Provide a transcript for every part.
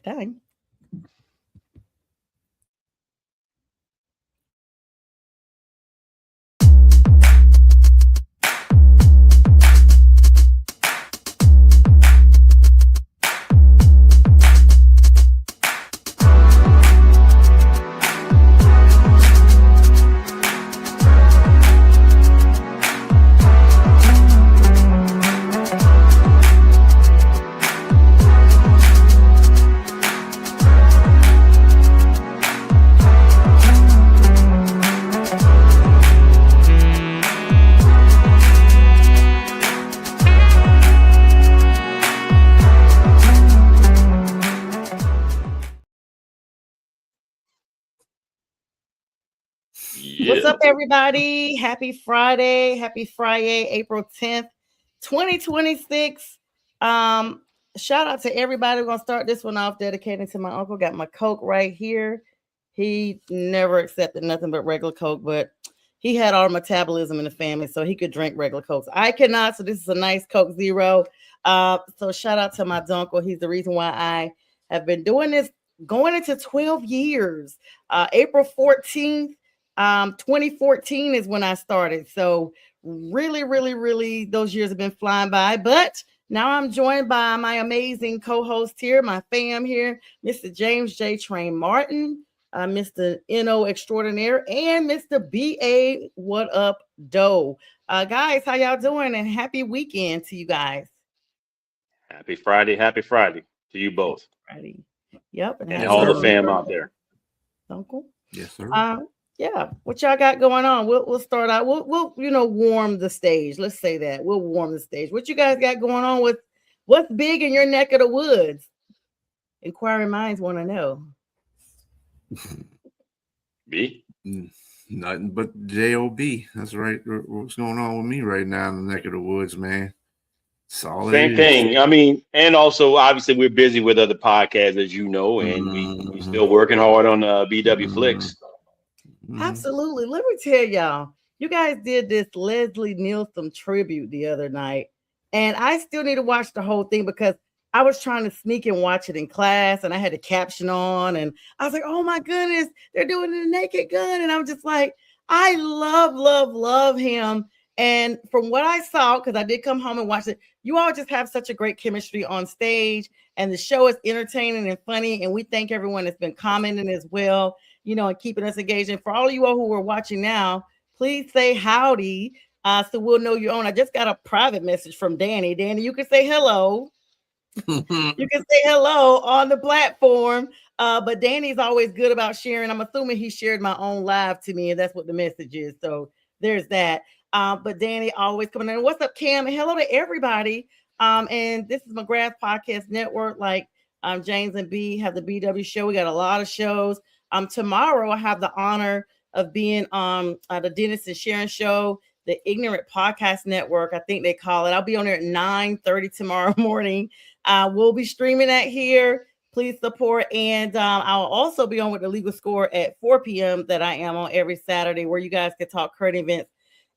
Okay. What's up, everybody? Happy Friday. Happy Friday, April 10th, 2026. Shout out to everybody. We're going to start this one off dedicating to my uncle. Got my Coke right here. He never accepted nothing but regular Coke, but he had all metabolism in the family, so he could drink regular Cokes. I cannot, so this is a nice Coke Zero. So shout out to my uncle. He's the reason why I have been doing this going into 12 years. April 14th. 2014 is when I started. So really, those years have been flying by. But now I'm joined by my amazing co-host here, my fam here, Mr. James J. Train Martin, Mr. N.O. Extraordinaire, and Mr. B.A. What Up Doe. Guys, how y'all doing? And happy weekend to you guys. Happy Friday to you both. Friday. Yep. And all the fam out there. Uncle? Yes, sir. Yeah, what y'all got going on? We'll start out. We'll warm the stage. Let's say that we'll warm the stage. What you guys got going on with what's big in your neck of the woods? Inquiring minds want to know. B? Nothing but J.O.B. That's right. What's going on with me right now in the neck of the woods, man? Same thing. I mean, and also obviously we're busy with other podcasts, as you know, and we still working hard on BW Flicks. Absolutely. Let me tell y'all, you guys did this Leslie Nielsen tribute the other night, and I still need to watch the whole thing because I was trying to sneak and watch it in class, and I had the caption on, and I was like, oh my goodness, they're doing the Naked Gun, and I'm just like, I love him. And from what I saw, because I did come home and watch it, you all just have such a great chemistry on stage, and the show is entertaining and funny, and we thank everyone that's been commenting as well, and keeping us engaged. And for all of you all who are watching now, please say howdy, so we'll know you're on. I just got a private message from Danny. Danny, you can say hello. You can say hello on the platform, but Danny's always good about sharing. I'm assuming he shared my own live to me, and that's what the message is. So there's that. But Danny always coming in. What's up, Cam? And hello to everybody. And this is McGrath Podcast Network. Like James and B have the BW show. We got a lot of shows. Tomorrow I have the honor of being on the Dennis and Sharon show, the Ignorant Podcast Network, I think they call it. I'll be on there at 9:30 tomorrow morning. We'll be streaming that here. Please support. And I'll also be on with the Legal Score at 4 p.m. that I am on every Saturday, where you guys can talk current events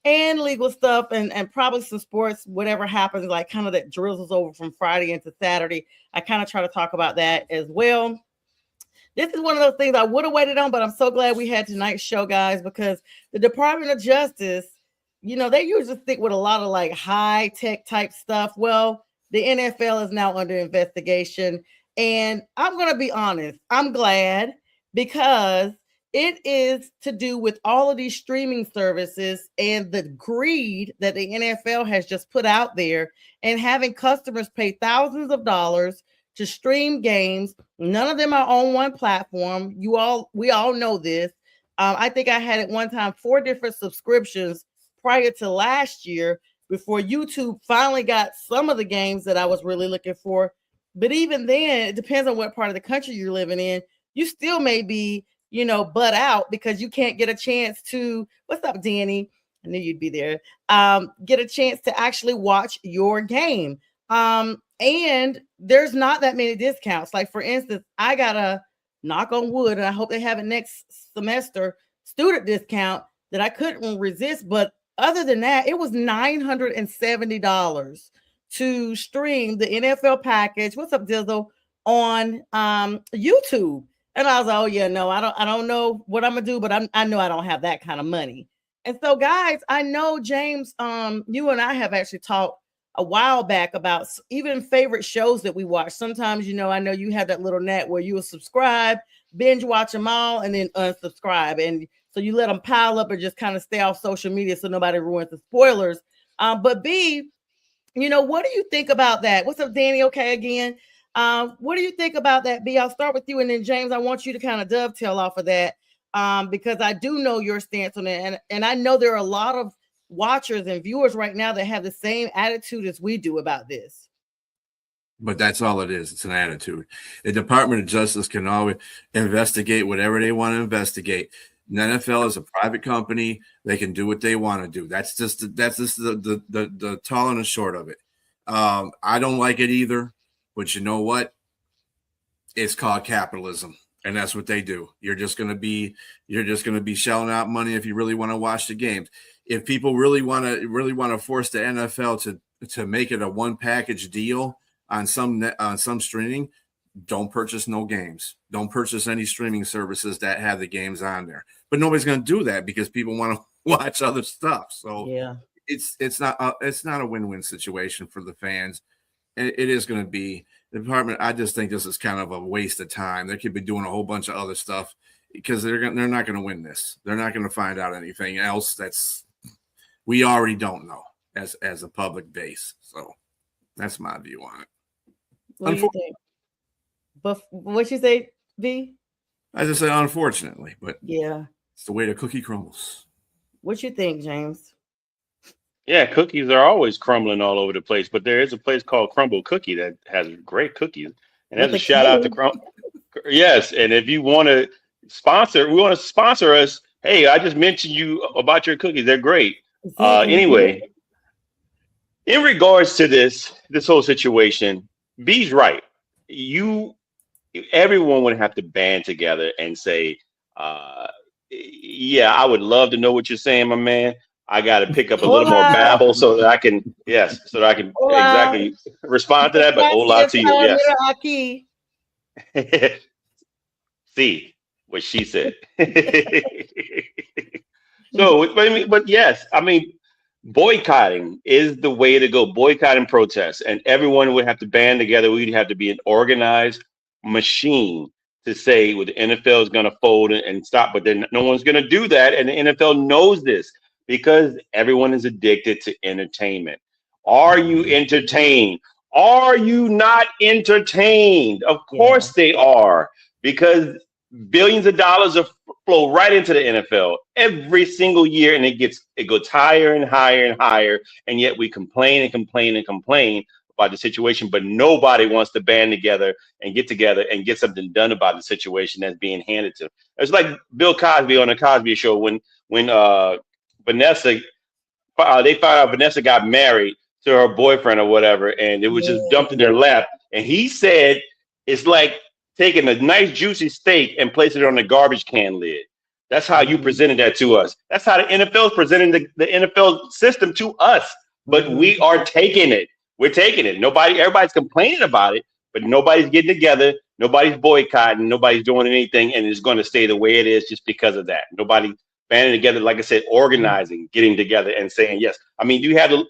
and legal stuff and probably some sports, whatever happens, like kind of that drizzles over from Friday into Saturday. I kind of try to talk about that as well. This is one of those things I would have waited on, but I'm so glad we had tonight's show, guys, because the Department of Justice, they usually stick with a lot of like high tech type stuff. Well, the NFL is now under investigation. And I'm going to be honest, I'm glad, because it is to do with all of these streaming services and the greed that the NFL has just put out there, and having customers pay thousands of dollars to stream games. None of them are on one platform. We all know this. I think I had at one time 4 different subscriptions prior to last year before YouTube finally got some of the games that I was really looking for. But even then, it depends on what part of the country you're living in. You still may be, butt out because you can't get a chance to, what's up, Danny? I knew you'd be there. Get a chance to actually watch your game. And there's not that many discounts. Like, for instance, I got a, knock on wood, and I hope they have it next semester, student discount that I couldn't resist. But other than that, it was $970 to stream the NFL package. What's up, Dizzle? on YouTube. And I was like, oh yeah, no, I don't know what I'm gonna do, but I know I don't have that kind of money. And so, guys, I know James, you and I have actually talked a while back about even favorite shows that we watch. Sometimes, I know you have that little net where you will subscribe, binge watch them all, and then unsubscribe. And so you let them pile up and just kind of stay off social media so nobody ruins the spoilers. But B, what do you think about that? What's up, Danny? Okay, again. What do you think about that, B? I'll start with you, and then James, I want you to kind of dovetail off of that, because I do know your stance on it, and I know there are a lot of watchers and viewers right now that have the same attitude as we do about this. But that's all it is. It's an attitude. The Department of Justice can always investigate whatever they want to investigate. The NFL is a private company. They can do what they want to do. That's just the tall and the short of it. I don't like it either, but you know what? It's called capitalism, and that's what they do. You're just going to be shelling out money if you really want to watch the games. If people really want to force the NFL to make it a one package deal on some streaming, don't purchase no games. Don't purchase any streaming services that have the games on there. But nobody's going to do that because people want to watch other stuff. So yeah, it's not a win-win situation for the fans. It is going to be the department. I just think this is kind of a waste of time. They could be doing a whole bunch of other stuff because they're not going to win this. They're not going to find out anything else we already don't know as a public base. So that's my view on it. What do you think? But what you say, V? I just say unfortunately, but yeah, it's the way the cookie crumbles. What you think, James? Yeah, cookies are always crumbling all over the place, but there is a place called Crumble Cookie that has great cookies. And that's a shout out to Crumble. Yes, and if you want to sponsor us. Hey, I just mentioned you about your cookies. They're great. Anyway, in regards to this whole situation, B's right. Everyone would have to band together and say, yeah, I would love to know what you're saying, my man. I got to pick up a little more babble so that I can exactly respond to that. But hola to you, yes. See what she said. So, but yes, I mean, boycotting is the way to go. Boycotting protests, and everyone would have to band together. We'd have to be an organized machine to say, well, the NFL is going to fold and stop, but then no one's going to do that, and the NFL knows this because everyone is addicted to entertainment. Are you entertained? Are you not entertained? Of course they are, because billions of dollars flow right into the NFL every single year, and it goes higher and higher and higher, and yet we complain and complain and complain about the situation, but nobody wants to band together and get together and get something done about the situation that's being handed to them. It's like Bill Cosby on the Cosby Show when Vanessa, they found out Vanessa got married to her boyfriend or whatever, and it was just dumped in their lap, and he said it's like taking a nice juicy steak and placing it on a garbage can lid. That's how you presented that to us. That's how the NFL is presenting the NFL system to us. But we are taking it. We're taking it. Everybody's complaining about it, but nobody's getting together. Nobody's boycotting. Nobody's doing anything, and it's going to stay the way it is just because of that. Nobody banding together, like I said, organizing, getting together, and saying yes. I mean, you have to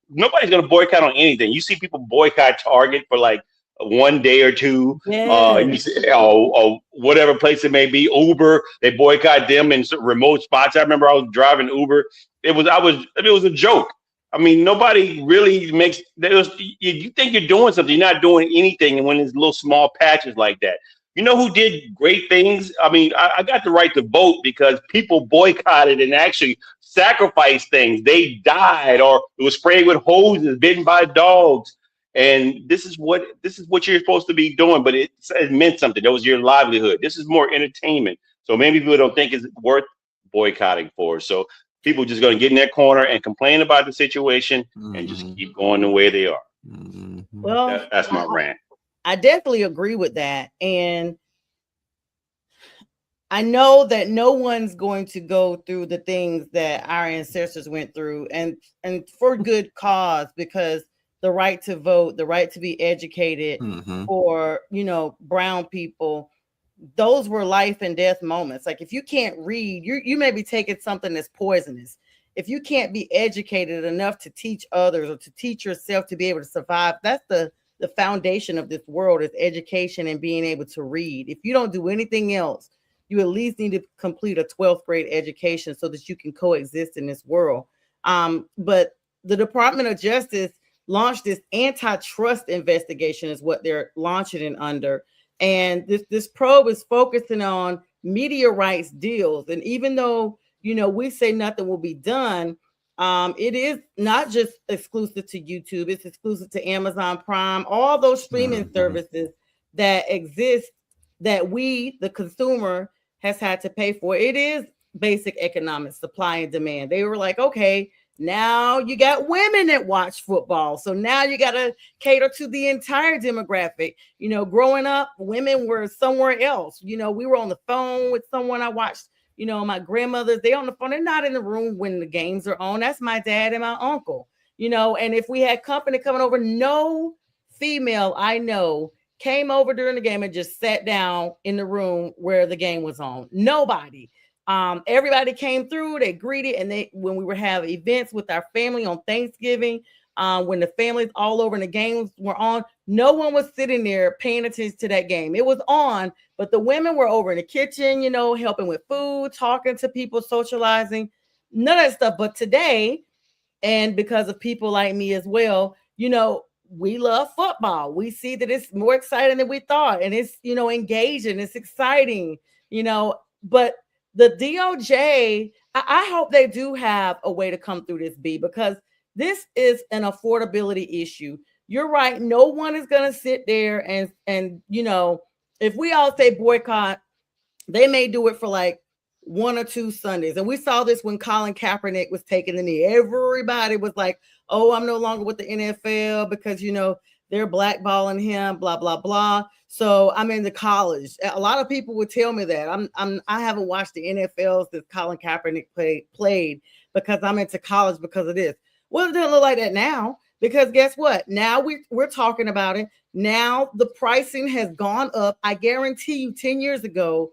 nobody's going to boycott on anything. You see people boycott Target for like one day or two, or whatever place it may be. Uber, they boycott them in remote spots. I remember I was driving Uber. It was a joke. I mean, nobody really makes. You think you're doing something, you're not doing anything. And when there's little small patches like that, you know who did great things? I mean, I got the right to vote because people boycotted and actually sacrificed things. They died, or it was sprayed with hoses, bitten by dogs. And this is what you're supposed to be doing, but it meant something. That was your livelihood. This is more entertainment. So maybe people don't think it's worth boycotting for. So people just going to get in their corner and complain about the situation and just keep going the way they are. Well, that's my rant. I definitely agree with that. And I know that no one's going to go through the things that our ancestors went through, and for good cause, because the right to vote, the right to be educated for, brown people, those were life and death moments. Like if you can't read, you may be taking something that's poisonous. If you can't be educated enough to teach others or to teach yourself to be able to survive, that's the foundation of this world is education and being able to read. If you don't do anything else, you at least need to complete a 12th grade education so that you can coexist in this world. But the Department of Justice launched this antitrust investigation is what they're launching it under. And this probe is focusing on media rights deals. And even though, we say nothing will be done, it is not just exclusive to YouTube. It's exclusive to Amazon Prime, all those streaming services that exist that we, the consumer, has had to pay for. It is basic economics, supply and demand. They were like, okay, now you got women that watch football. So now you got to cater to the entire demographic. Growing up, women were somewhere else. We were on the phone with someone I watched, my grandmothers, they on the phone. They're not in the room when the games are on. That's my dad and my uncle, and if we had company coming over, no female I know came over during the game and just sat down in the room where the game was on. Nobody. Everybody came through, they greeted, and when we were having events with our family on Thanksgiving, when the families all over and the games were on, no one was sitting there paying attention to that game. It was on, but the women were over in the kitchen, helping with food, talking to people, socializing, none of that stuff. But today, and because of people like me as well, we love football. We see that it's more exciting than we thought, and it's, engaging, it's exciting, but the DOJ, I hope they do have a way to come through this, B, because this is an affordability issue. You're right. No one is going to sit there and if we all say boycott, they may do it for like 1 or 2 Sundays. And we saw this when Colin Kaepernick was taking the knee. Everybody was like, oh, I'm no longer with the NFL because, they're blackballing him, blah, blah, blah. So I'm into college. A lot of people would tell me that. I haven't watched the NFL since Colin Kaepernick played because I'm into college because of this. Well, it doesn't look like that now because guess what? Now we're talking about it. Now the pricing has gone up. I guarantee you 10 years ago,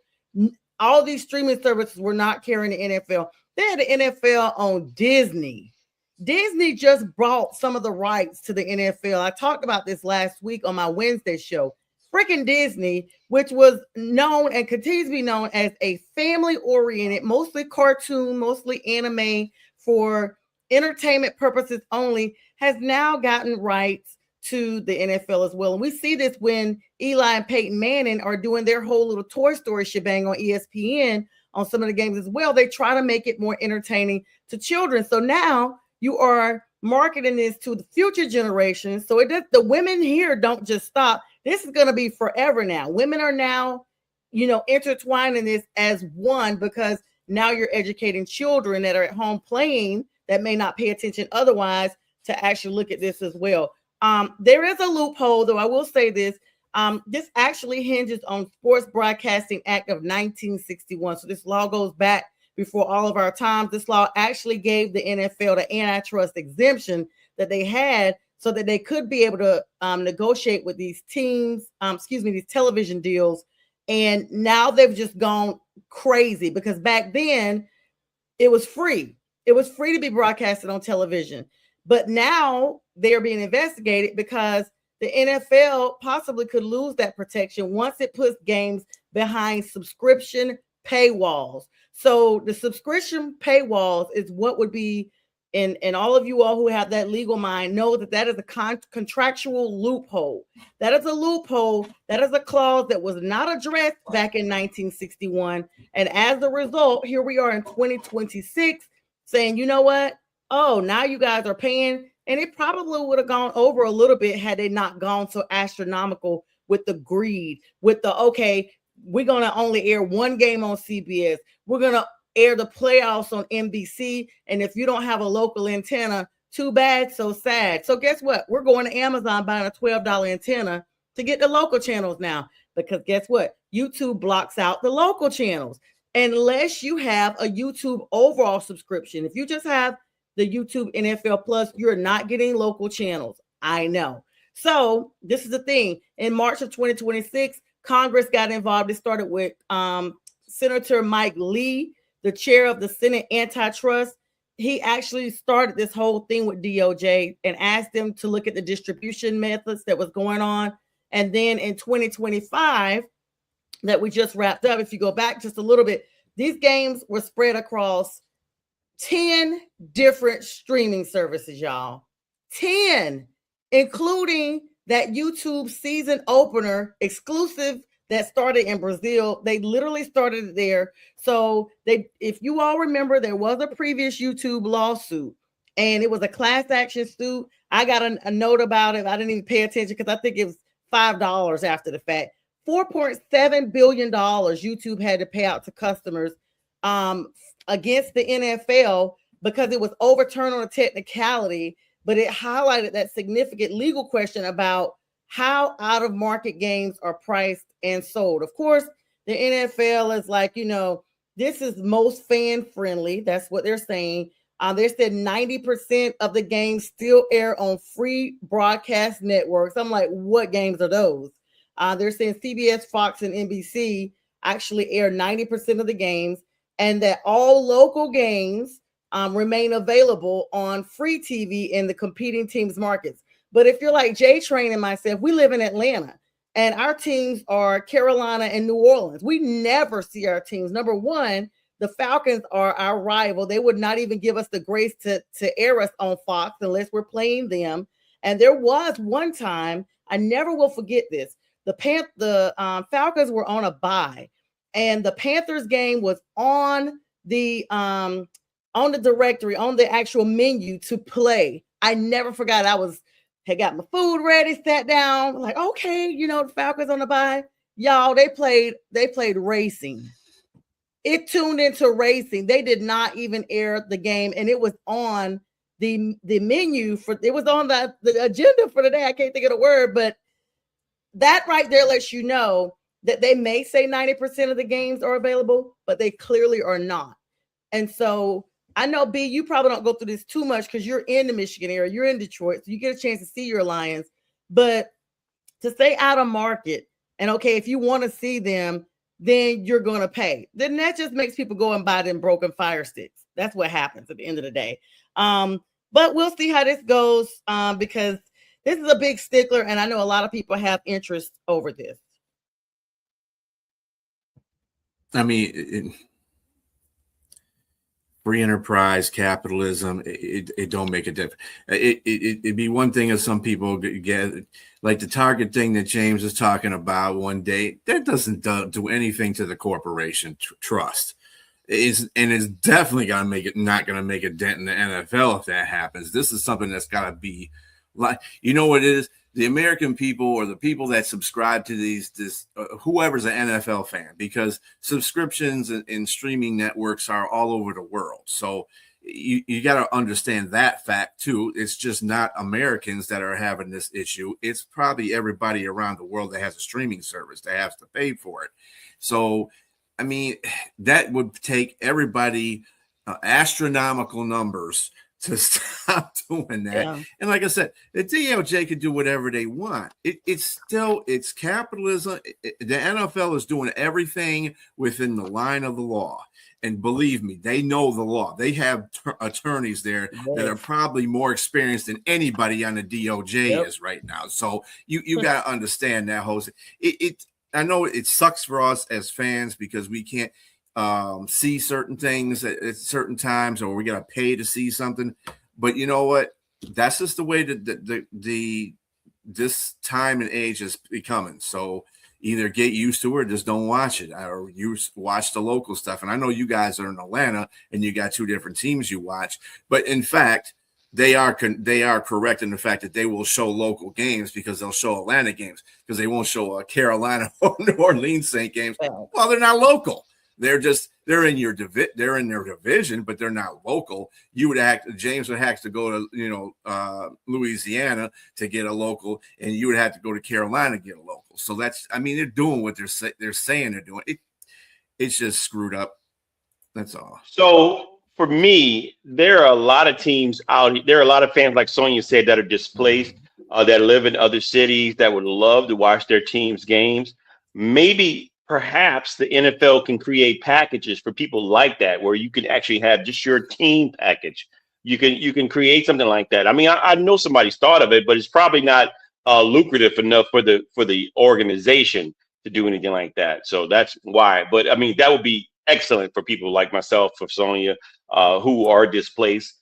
all these streaming services were not carrying the NFL. They had the NFL on Disney. Disney just brought some of the rights to the NFL. I talked about this last week on my Wednesday show. Freaking Disney, which was known and continues to be known as a family-oriented, mostly cartoon, mostly anime for entertainment purposes only, has now gotten rights to the NFL as well. And we see this when Eli and Peyton Manning are doing their whole little Toy Story shebang on ESPN on some of the games as well. They try to make it more entertaining to children. So now you are marketing this to the future generations. So the women here don't just stop. This is going to be forever now. Women are now, intertwining this as one because now you're educating children that are at home playing that may not pay attention otherwise to actually look at this as well. There is a loophole, though I will say this. This actually hinges on Sports Broadcasting Act of 1961. So this law goes back before all of our times. This law actually gave the NFL the antitrust exemption that they had so that they could be able to negotiate with these teams, these television deals. And now they've just gone crazy because back then it was free. It was free to be broadcasted on television. But now they are being investigated because the NFL possibly could lose that protection once it puts games behind subscription paywalls. So the subscription paywalls is what would be, and all of you all who have that legal mind know that is a contractual loophole. That is a loophole. That is a clause that was not addressed back in 1961. And as a result, here we are in 2026 saying, you know what? Oh, now you guys are paying. And it probably would have gone over a little bit had they not gone so astronomical with the greed, with the, okay, we're going to only air one game on CBS. We're going to air the playoffs on NBC. And if you don't have a local antenna, too bad, so sad. So guess what? We're going to Amazon buying a $12 antenna to get the local channels now. Because guess what? YouTube blocks out the local channels unless you have a YouTube overall subscription. If you just have the YouTube NFL Plus, you're not getting local channels. I know. So this is the thing. In March of 2026, Congress got involved. It started with Senator Mike Lee, the chair of the Senate Antitrust. He actually started this whole thing with DOJ and asked them to look at the distribution methods that was going on. And then in 2025, that we just wrapped up, if you go back just a little bit, these games were spread across 10 different streaming services, y'all. 10, including that YouTube season opener exclusive that started in Brazil. They literally started it there. So if you all remember, there was a previous YouTube lawsuit and it was a class action suit. I got a note about it. I didn't even pay attention because I think it was $5 after the fact. $4.7 billion YouTube had to pay out to customers against the NFL because it was overturned on a technicality, but it highlighted that significant legal question about how out-of-market games are priced and sold. Of course, the NFL is like, this is most fan-friendly. That's what they're saying. They said 90% of the games still air on free broadcast networks. I'm like, what games are those? They're saying CBS, Fox, and NBC actually air 90% of the games, and that all local games remain available on free TV in the competing teams' markets. But if you're like J-Train and myself, we live in Atlanta, and our teams are Carolina and New Orleans. We never see our teams. Number one, the Falcons are our rival. They would not even give us the grace to air us on Fox unless we're playing them. And there was one time, I never will forget this. The Falcons were on a bye, and the Panthers game was on the directory, on the actual menu to play. I never forgot. Had got my food ready, sat down, like, okay, the Falcons on the bye. Y'all, they played racing. It tuned into racing. They did not even air the game, and it was on the menu it was on the agenda for the day. I can't think of the word, but that right there lets you know that they may say 90% of the games are available, but they clearly are not. And so I know, B, you probably don't go through this too much because you're in the Michigan area, you're in Detroit, so you get a chance to see your Lions. But to stay out of market, and okay, if you want to see them, then you're going to pay. Then that just makes people go and buy them broken fire sticks. That's what happens at the end of the day. But we'll see how this goes because this is a big stickler, and I know a lot of people have interest over this. I mean, free enterprise capitalism, it don't make a difference. It'd be one thing if some people get like the Target thing that James was talking about one day. That doesn't do anything to the corporation trust. It's definitely not going to make a dent in the NFL if that happens. This is something that's got to be like, what it is? The American people or the people that subscribe to whoever's an NFL fan, because subscriptions and streaming networks are all over the world. So you got to understand that fact too. It's just not Americans that are having this issue. It's probably everybody around the world that has a streaming service that has to pay for it. So, I mean, that would take everybody astronomical numbers to stop doing that. Yeah. And like I said, the DOJ could do whatever they want. It's capitalism. The NFL is doing everything within the line of the law. And believe me, they know the law. They have attorneys there that are probably more experienced than anybody on the DOJ is right now. So you got to understand that whole thing. I know it sucks for us as fans because we can't see certain things at certain times, or we got to pay to see something. But you know what? That's just the way that this time and age is becoming. So either get used to it or just don't watch it, or you watch the local stuff. And I know you guys are in Atlanta and you got two different teams you watch, but in fact, they are correct in the fact that they will show local games because they'll show Atlanta games because they won't show a Carolina or New Orleans Saint games. Well, they're not local. They're in their division, but they're not local. James would have to go to Louisiana to get a local, and you would have to go to Carolina to get a local. So they're doing what they're saying they're doing. It's just screwed up. That's all. So for me, there are a lot of teams out. There are a lot of fans, like Sonia said, that are displaced. that live in other cities that would love to watch their team's games. Maybe perhaps the NFL can create packages for people like that, where you can actually have just your team package. You can create something like that. I mean, I know somebody's thought of it, but it's probably not lucrative enough for the organization to do anything like that. So that's why. But I mean, that would be excellent for people like myself, for Sonia, who are displaced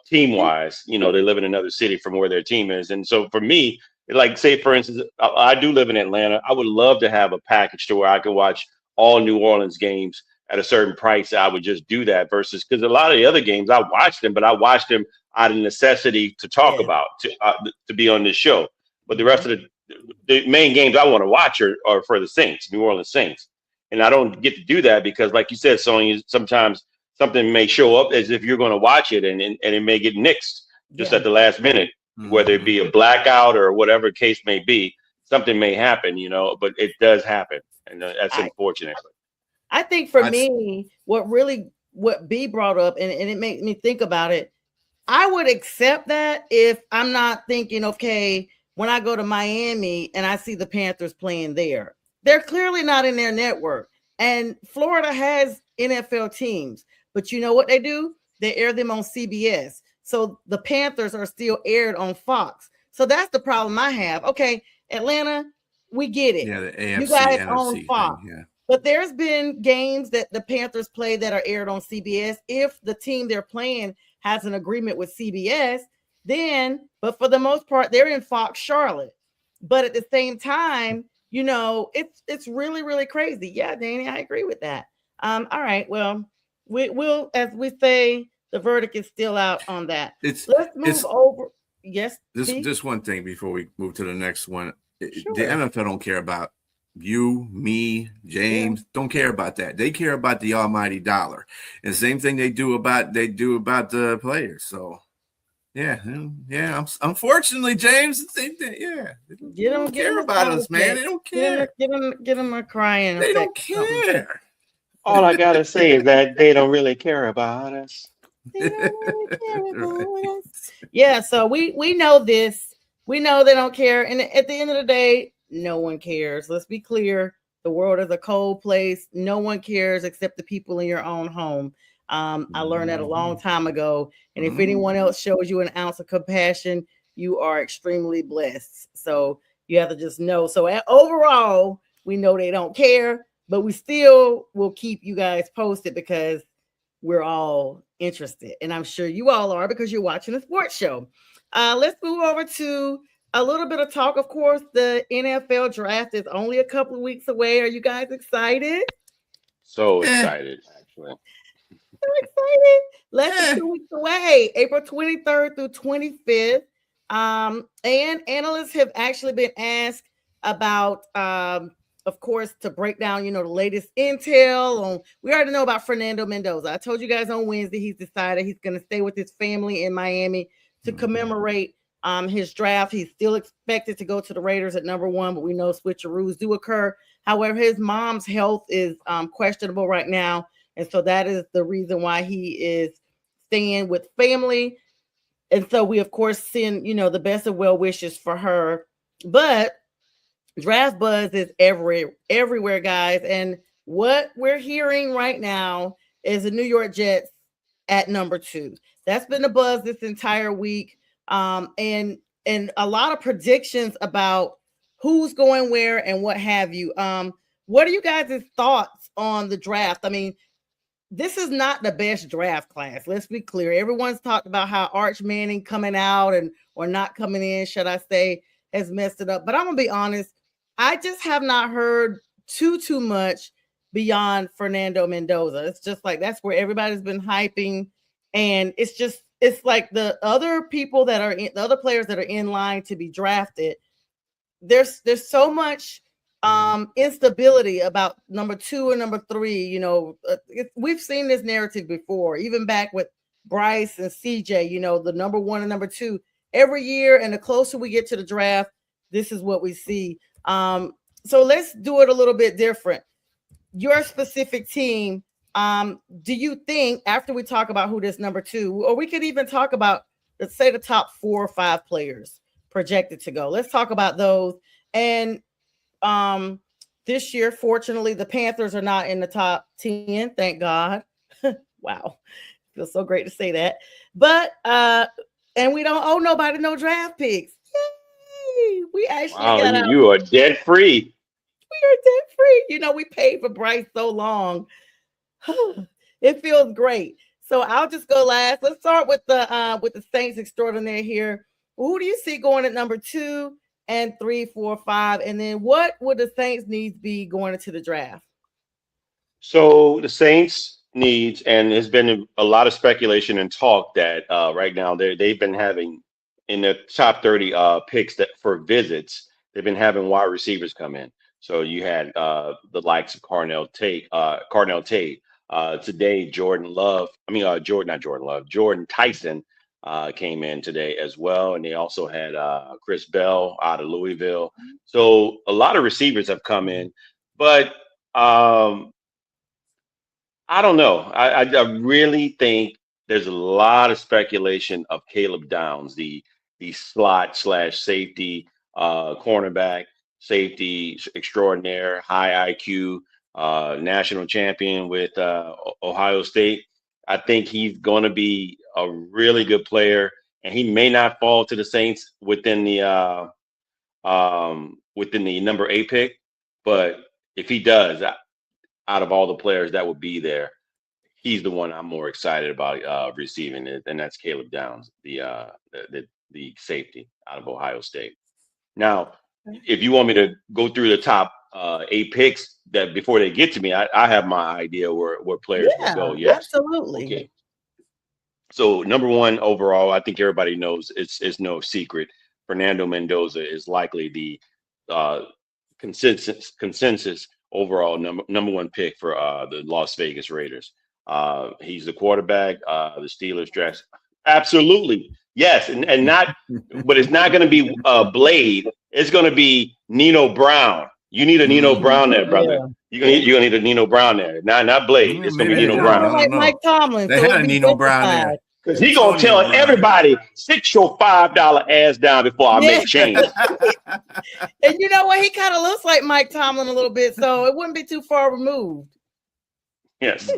team wise. You know, they live in another city from where their team is, and so for me, like say for instance, I do live in Atlanta. I would love to have a package to where I could watch all New Orleans games at a certain price. I would just do that versus because a lot of the other games I watched them, but I watched them out of necessity to talk Yeah. about to be on this show. But the rest Mhm. of the main games I want to watch are for the Saints, New Orleans Saints, and I don't get to do that because, like you said, Sonya, sometimes something may show up as if you're going to watch it, and it may get nixed just Yeah. at the last minute, whether it Mhm. be a blackout or whatever case may be. Something may happen, but it does happen, and that's I unfortunate. I think for That's me, what B brought up, and it made me think about it. I would accept that if I'm not thinking, okay, when I go to Miami and I see the Panthers playing there, they're clearly not in their network. And Florida has NFL teams, but you know what they do? They air them on CBS. So the Panthers are still aired on Fox. So that's the problem I have. Okay, Atlanta, we get it. yeah, the You AFC guys own NFC Fox. thing. Yeah. But there's been games that the Panthers play that are aired on CBS. If the team they're playing has an agreement with CBS, then, but for the most part, they're in Fox Charlotte. But at the same time, it's really, really crazy. Yeah, Danny, I agree with that. All right. Well, we'll, as we say, the verdict is still out on that. It's Let's move it's over. Yes, this B? just one thing before we move to the next one. The Sure. NFL don't care about you, me, Yeah. James. Don't care about that. They care about the almighty dollar. And same thing they do about the players. So yeah, yeah. Unfortunately, James, same thing. Yeah, they don't Get him care a about sound us, man. effect. They don't Get him, care. get him a crying They effect don't or something. care. All I gotta say is that they don't really care about us. They don't really care Right. about us. Yeah, so we know this. We know they don't care. And at the end of the day, no one cares. Let's be clear. The world is a cold place. No one cares except the people in your own home. I learned that a long time ago. And if anyone else shows you an ounce of compassion, you are extremely blessed. So you have to just know. So overall, we know they don't care, but we still will keep you guys posted because we're all interested. And I'm sure you all are because you're watching a sports show. Let's move over to a little bit of talk. Of course, the NFL draft is only a couple of weeks away. Are you guys excited? So Eh, excited, actually. So excited. Less than eh. 2 weeks away, April 23rd through 25th. And analysts have actually been asked about, of course, to break down, the latest intel on. We already know about Fernando Mendoza. I told you guys on Wednesday he's decided he's going to stay with his family in Miami to commemorate his draft. He's still expected to go to the Raiders at number 1, but we know switcheroos do occur. However, his mom's health is questionable right now. And so that is the reason why he is staying with family. And so we, of course, send, the best of well wishes for her. But draft buzz is everywhere, guys. And what we're hearing right now is the New York Jets at number 2. That's been the buzz this entire week. And a lot of predictions about who's going where and what have you. What are you guys' thoughts on the draft? I mean, this is not the best draft class. Let's be clear. Everyone's talked about how Arch Manning coming out or not coming in, should I say, has messed it up. But I'm gonna be honest. I just have not heard too much beyond Fernando Mendoza. It's just like that's where everybody's been hyping, and it's like the other people the other players that are in line to be drafted. There's so much instability about number 2 and number 3. We've seen this narrative before, even back with Bryce and CJ, the number 1 and number 2 every year. And the closer we get to the draft, this is what we see. So let's do it a little bit different. Your specific team, do you think, after we talk about who this number 2, or we could even talk about, let's say, the top 4 or 5 players, projected to go. Let's talk about those. And this year, fortunately, the Panthers are not in the top 10. Thank God. Wow. Feels so great to say that. But and we don't owe nobody no draft picks. Yay! We actually Wow, got out. you are debt free. We are debt free. You know, we paid for Bryce so long. It feels great. So I'll just go last. Let's start with the Saints extraordinaire here. Who do you see going at number 2 and 3, 4, 5? And then what would the Saints needs be going into the draft? So the Saints needs, and there's been a lot of speculation and talk that right now they've been having in the top 30 picks that for visits, they've been having wide receivers come in. So you had the likes of Cardinal Tate. Today, Jordan Love, not Jordan Love, Jordan Tyson came in today as well. And they also had Chris Bell out of Louisville. So a lot of receivers have come in, but I don't know. I really think there's a lot of speculation of Caleb Downs, the slot slash safety cornerback, safety extraordinaire, high IQ, national champion with Ohio State. I think he's going to be a really good player, and he may not fall to the Saints within the number 8 pick, but if he does, out of all the players that would be there, he's the one I'm more excited about receiving it, and that's Caleb Downs, the safety out of Ohio State. Now, if you want me to go through the top 8 picks that before they get to me, I have my idea where players will go. Yes, absolutely. Okay. So number 1 overall, I think everybody knows it's no secret. Fernando Mendoza is likely the consensus overall number 1 pick for the Las Vegas Raiders. He's the quarterback. The Steelers draft. Absolutely. Yes. And not, but it's not going to be Blade. It's going to be Nino Brown. You need a Nino Brown there, brother. Yeah. You're gonna need a Nino Brown there. Not Blade. It's going to be Nino Brown. Like Mike Tomlin. They had a Nino Brown there. Because he's going to tell everybody, sit your $5 ass down before I make change. And you know what? He kind of looks like Mike Tomlin a little bit, so it wouldn't be too far removed. Yes.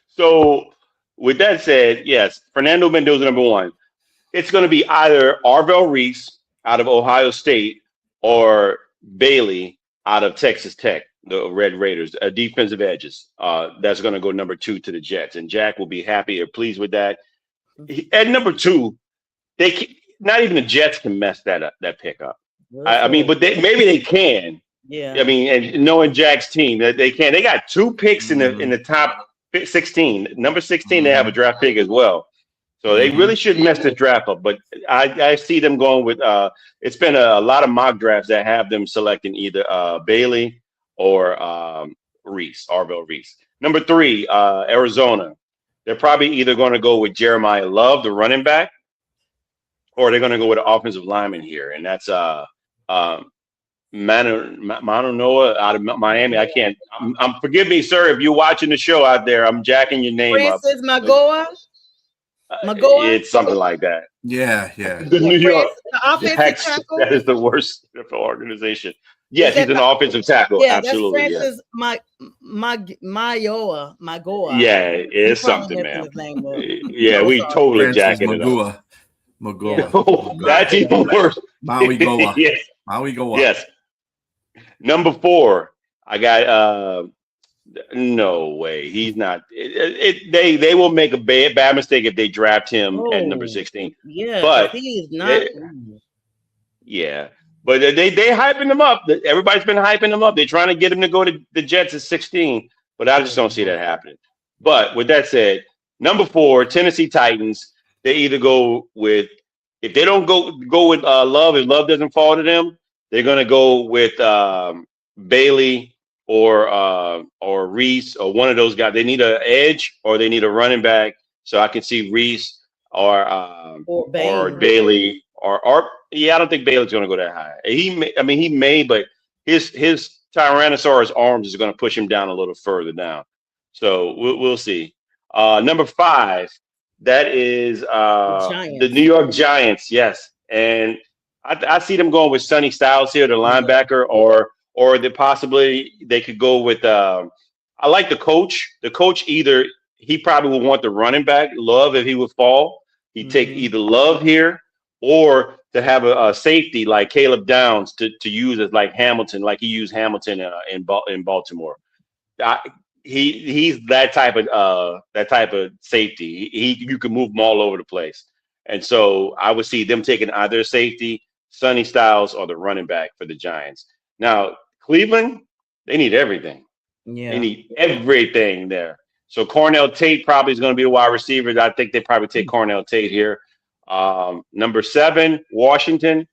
So with that said, yes, Fernando Mendoza, number 1. It's going to be either Arvell Reese out of Ohio State or Bailey out of Texas Tech, the Red Raiders, defensive edges. That's going to go number 2 to the Jets. And Jack will be happy or pleased with that. At number 2, not even the Jets can mess that pick up. I mean, but maybe they can. Yeah. I mean, and knowing Jack's team, that they can. They got 2 picks in the top 16. Number 16, they have a draft pick as well. So they really shouldn't mess this draft up. But I see them going with it's been a lot of mock drafts that have them selecting either Bailey or Arvell Reese. Number 3, Arizona. They're probably either going to go with Jeremiah Love, the running back, or they're going to go with an offensive lineman here. And that's Manu Noah out of Miami. I can't. Forgive me, sir, if you're watching the show out there. I'm jacking your name Francis up. Magoa. It's something like that. Yeah. The New York. The offensive tackle. That is the worst organization. Yes, he's an offensive tackle. Yeah, absolutely. That's Francis Magoa. Yeah, it's something, man. Yeah, we totally jacking it up. Magoa. That's even worse. Maui Goa. Yes. Maui Goa. Yes. Number 4, I got no way. He's not. They will make a bad mistake if they draft him at number 16. Yeah, but he is not. Yeah, but they hyping him up. Everybody's been hyping him up. They're trying to get him to go to the Jets at 16, but I just don't see that happening. But with that said, number 4, Tennessee Titans. They either go with, if they don't go with Love, if Love doesn't fall to them, they're gonna go with Bailey or Reese or one of those guys. They need an edge or they need a running back. So I can see Reese or Bailey or I don't think Bailey's gonna go that high. He may, but his Tyrannosaurus arms is gonna push him down a little further down. So we'll see. Number 5, that is the New York Giants. Yes, And I see them going with Sonny Styles here, the linebacker, or they could go with. I like the coach. The coach either he probably would want the running back Love if he would fall. He'd take either Love here or to have a safety like Caleb Downs to use as like Hamilton, like he used Hamilton in Baltimore. I, he's that type of safety. You can move him all over the place, and so I would see them taking either safety, Sonny Styles, or the running back for the Giants. Now Cleveland, they need everything. Yeah. They need everything there. So Cornell Tate probably is going to be a wide receiver. I think they probably take Cornell Tate here. Number 7, Washington.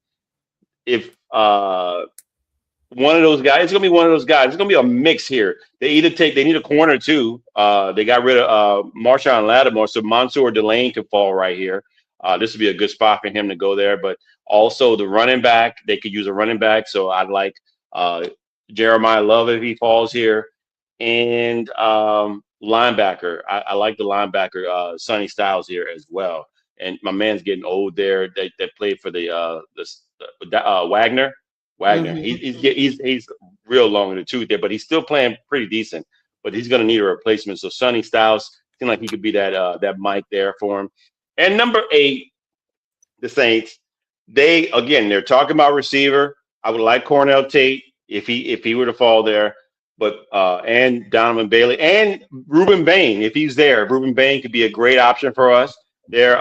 If one of those guys, it's gonna be one of those guys. It's gonna be a mix here. They need a corner too. They got rid of Marshawn Lattimore, so Mansour Delane could fall right here. This would be a good spot for him to go there. But also the running back, they could use a running back. So I'd like Jeremiah Love if he falls here, and linebacker. I like the linebacker Sonny Styles here as well. And my man's getting old there. They played for the Wagner. He's real long in the tooth there, but he's still playing pretty decent. But he's going to need a replacement. So Sonny Styles seems like he could be that Mike there for him. And number 8, the Saints. They're talking about receiver. I would like Cornell Tate if he were to fall there, but and Donovan Bailey and Reuben Bain if he's there. Reuben Bain could be a great option for us. There,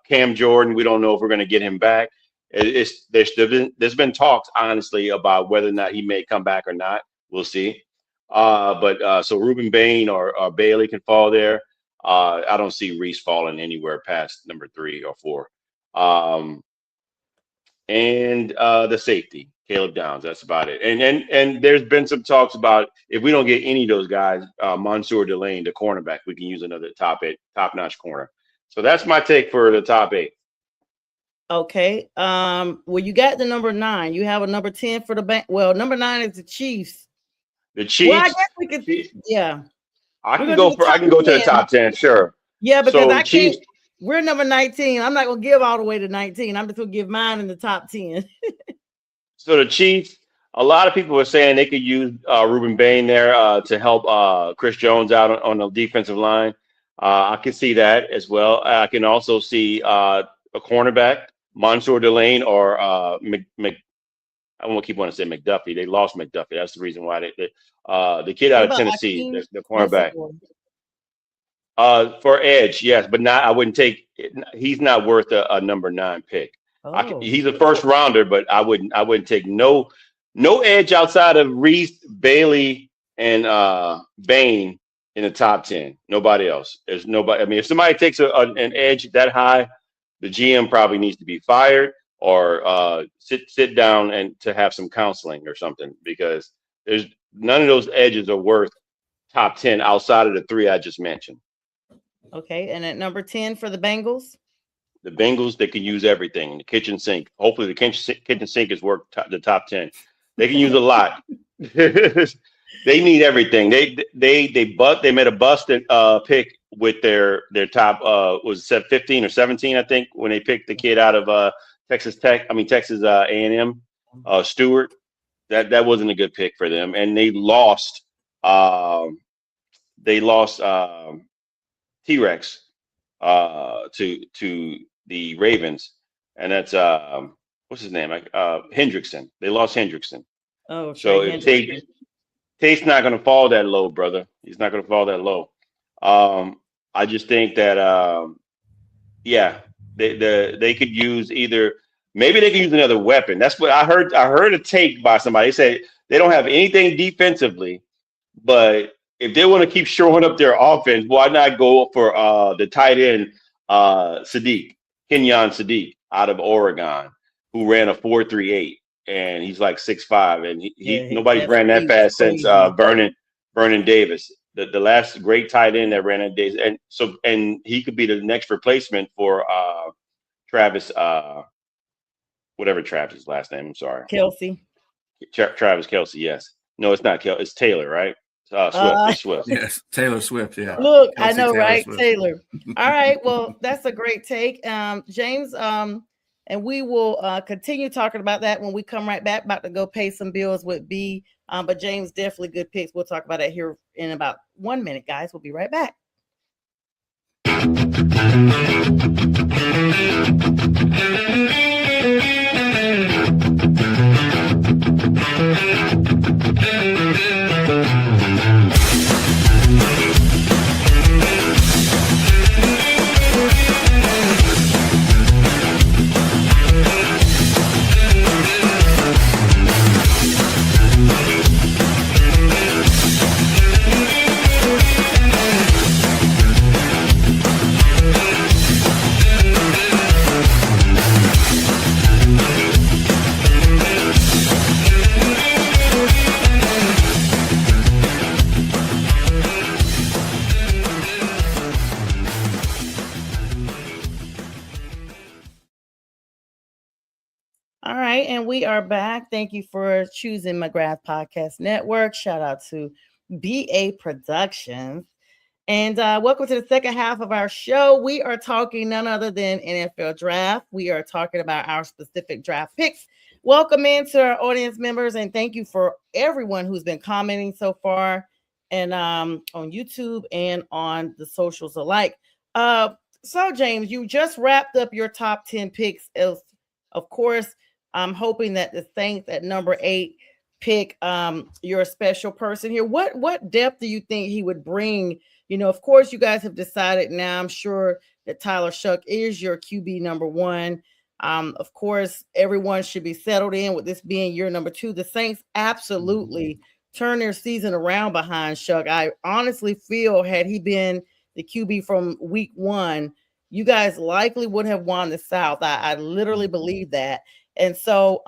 Cam Jordan. We don't know if we're going to get him back. There's been talks, honestly, about whether or not he may come back or not. We'll see. So Reuben Bain or Bailey can fall there. I don't see Reese falling anywhere past number 3 or 4. And the safety, Caleb Downs. That's about it. And there's been some talks about if we don't get any of those guys, Mansour Delane, the cornerback, we can use another top-notch corner. So that's my take for the top 8. Okay. Well, you got the number 9. You have a number 10 for the bank. Well, number 9 is the Chiefs. The Chiefs. Well, I guess we could. Yeah. I can go to the top 10. Sure. Yeah, because I can't. We're number 19. I'm not gonna give all the way to 19. I'm just gonna give mine in the top 10. So the Chiefs. A lot of people were saying they could use Reuben Bain there to help Chris Jones out on the defensive line. I can see that as well. I can also see a cornerback, Mansour Delane, or I won't keep wanting to say McDuffie. They lost McDuffie. That's the reason why the kid out of Tennessee, the cornerback. For edge, yes, but not. I wouldn't take. He's not worth a number 9 pick. He's a first rounder, but I wouldn't take no edge outside of Reese, Bailey, and Bain in the top 10. Nobody else. There's nobody. I mean, if somebody takes an edge that high, the GM probably needs to be fired or sit down and to have some counseling or something, because there's none of those edges are worth top 10 outside of the 3 I just mentioned. Okay, and at number 10 for the Bengals? The Bengals, they can use everything. The kitchen sink. Hopefully the kitchen sink is worth the top 10. They can use a lot. They need everything. They made a busted pick with their top was it 15 or 17, I think, when they picked the kid out of Texas A&M, Stewart. That wasn't a good pick for them, and they lost T-Rex to the Ravens, and that's what's his name? Hendrickson. They lost Hendrickson. Oh, so if Tate's not going to fall that low, brother. He's not going to fall that low. I just think that they could use maybe they could use another weapon. That's what I heard. I heard a take by somebody. They said they don't have anything defensively, but if they want to keep shoring up their offense, why not go for the tight end Kenyon Sadiq out of Oregon, who ran a 4.38, and he's like 6'5", and nobody's ran that fast since Vernon Davis, the last great tight end that ran that days, and he could be the next replacement for Travis, whatever Travis' last name. I'm sorry, Kelsey. Travis Kelsey. Yes, no, it's not Kelsey. It's Taylor, right? Swift. Yes, Taylor Swift. Yeah. Look, Kelsey, I know, right? Swift. Taylor. All right. Well, that's a great take, James. And we will continue talking about that when we come right back. About to go pay some bills with B. But James, definitely good picks. We'll talk about that here in about 1 minute, guys. We'll be right back. All right, and we are back. Thank you for choosing McGrath Podcast Network. Shout out to BA Productions. And welcome to the second half of our show. We are talking none other than NFL draft. We are talking about our specific draft picks. Welcome into our audience members, and thank you for everyone who's been commenting so far, and on YouTube and on the socials alike. So James, you just wrapped up your top 10 picks. Of course, I'm hoping that the Saints at number 8 pick your special person here. What depth do you think he would bring? You know, of course, you guys have decided now. I'm sure that Tyler Shuck is your QB number 1. Of course, everyone should be settled in with this being year number 2. The Saints absolutely turn their season around behind Shuck. I honestly feel had he been the QB from week 1, you guys likely would have won the South. I literally believe that. And so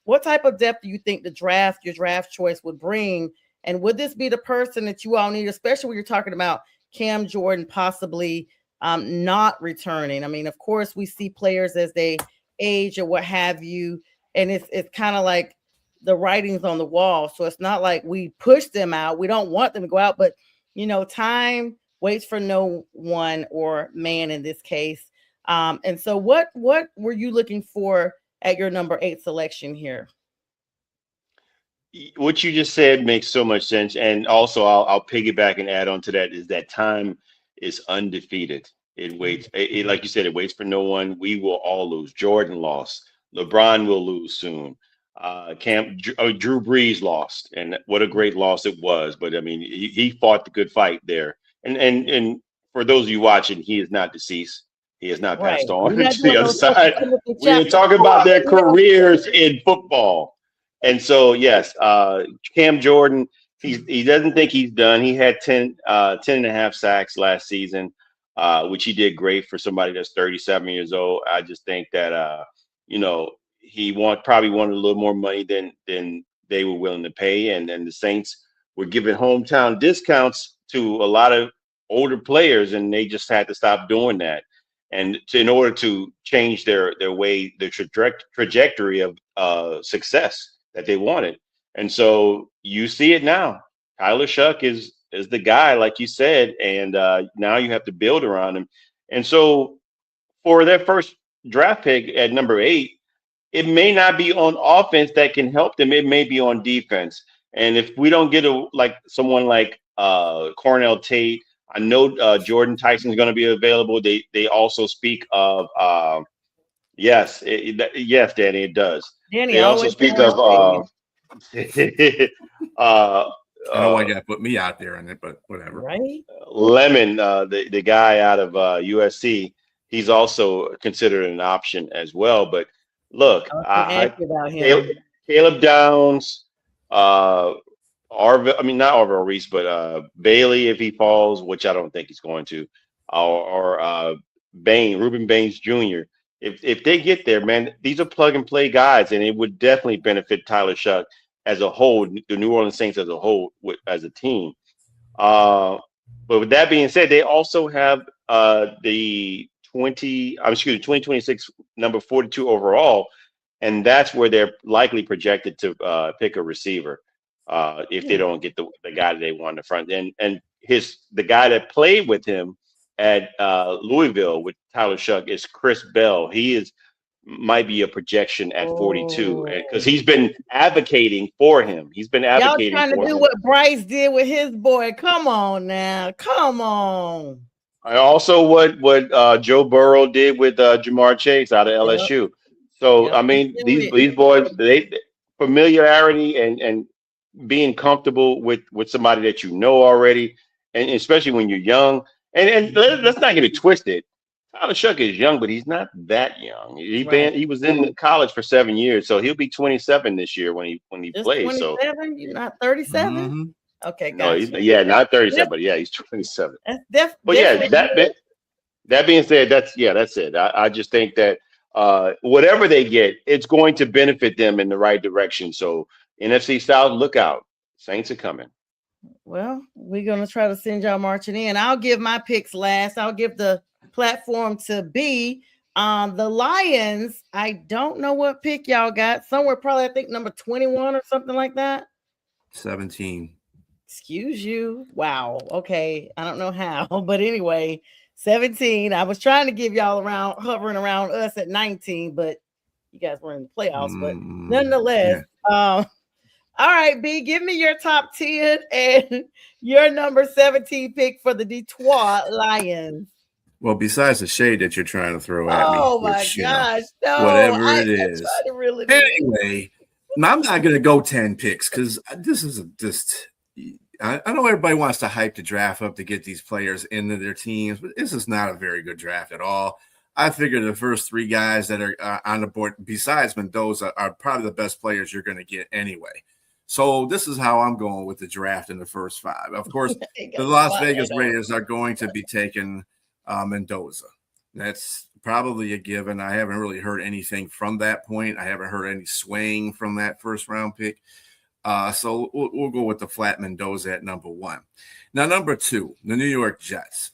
what type of depth do you think your draft choice would bring? And would this be the person that you all need, especially when you're talking about Cam Jordan possibly not returning? I mean, of course, we see players as they age or what have you, and it's kind of like the writing's on the wall. So it's not like we push them out. We don't want them to go out, but, you know, time waits for no one, or man in this case. And so what were you looking for at your number 8 selection here? What you just said makes so much sense, and also I'll piggyback and add on to that is that time is undefeated. It waits, like you said, it waits for no one. We will all lose. Jordan lost. LeBron will lose soon. Drew Brees lost, and what a great loss it was. But I mean, he fought the good fight there. And for those of you watching, he is not deceased. He has not Right. passed on We're not to the doing other those side. Timothy We are chapter talking 4. about their careers in football. And so, yes, Cam Jordan, he doesn't think he's done. He had 10 and a half sacks last season, which he did great for somebody that's 37 years old. I just think that, you know, he probably wanted a little more money than they were willing to pay. And the Saints were giving hometown discounts to a lot of older players, and they just had to stop doing that. And in order to change their trajectory of success that they wanted. And so you see it now. Tyler Shuck is the guy, like you said, and now you have to build around him. And so for their first draft pick at number 8, it may not be on offense that can help them. It may be on defense. And if we don't get someone like Cornell Tate, I know Jordan Tyson's going to be available. They also speak of yes, yes, Danny, it does. Danny They also always speak trying of I don't want you to put me out there in it, but whatever. right. Lemon, the guy out of USC. He's also considered an option as well. But look, I ask about him. Caleb Downs, not Arvell Reese, but Bailey if he falls, which I don't think he's going to, or Ruben Baines Jr. If they get there, man, these are plug and play guys, and it would definitely benefit Tyler Shuck as a whole, the New Orleans Saints as a whole, as a team. But with that being said, they also have the 2026 number 42 overall, and that's where they're likely projected to pick a receiver if they don't get the guy that they want in the front. And the guy that played with him at Louisville with Tyler Shuck is Chris Bell. He is might be a projection at 42, because Oh. he's been advocating for him. He's been Y'all advocating trying to for do him. what Bryce did with his boy. Come on now. Come on. And also what Joe Burrow did with Jamar Chase out of Yep. LSU. So Yep. I It's mean, been these written. boys, they familiarity and being comfortable with somebody that you know already, and especially when you're young. And let's not get it twisted. Tyler Shuck is young, but he's not that young. Right. He was in college for 7 years, so he'll be 27 this year when he Just plays. So 27? You're not 37? Mm-hmm. Okay, no, gotcha. yeah, not 37, That's, but yeah, he's 27. But yeah, definitely. that being said, that's it. I just think that whatever they get, it's going to benefit them in the right direction. So NFC South, look out. Saints are coming. Well, we're gonna try to send y'all marching in. I'll give my picks last. I'll give the platform to B. The Lions. I don't know what pick y'all got. Somewhere probably I think number 21 or something like that. 17. Excuse you. Wow. Okay. I don't know how, but anyway, 17. I was trying to give y'all around hovering around us at 19, but you guys were in the playoffs. But nonetheless, Yeah. all right, B, give me your top 10 and your number 17 pick for the Detroit Lions. Well, besides the shade that you're trying to throw at me, Oh my which, gosh. No, whatever I it try is. to reel it in. Anyway, I'm not going to go 10 picks because this is just, I know everybody wants to hype the draft up to get these players into their teams, but this is not a very good draft at all. I figure the first three guys that are on the board, besides Mendoza, are probably the best players you're going to get anyway. So this is how I'm going with the draft in the first five. Of course, the Las Vegas Raiders are going to be taking Mendoza. That's probably a given. I haven't really heard anything from that point. I haven't heard any swaying from that first round pick. So we'll go with the flat Mendoza at number one. Now, number two, the New York Jets.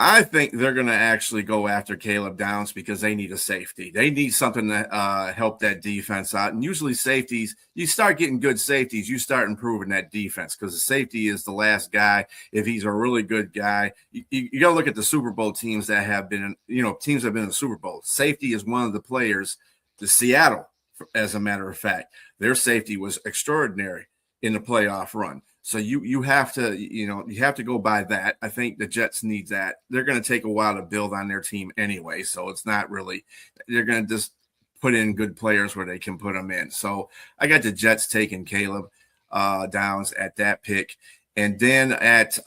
I think they're going to actually go after Caleb Downs because they need a safety. They need something to help that defense out. And usually safeties, you start getting good safeties, you start improving that defense because the safety is the last guy. If he's a really good guy, you got to look at the Super Bowl teams that have been, teams that have been in the Super Bowl. Safety is one of the players. The Seattle, as a matter of fact, their safety was extraordinary in the playoff run. So you have to go by that. I think the Jets need that. They're going to take a while to build on their team anyway, so it's not really. They're going to just put in good players where they can put them in. So I got the Jets taking Caleb Downs at that pick, and then at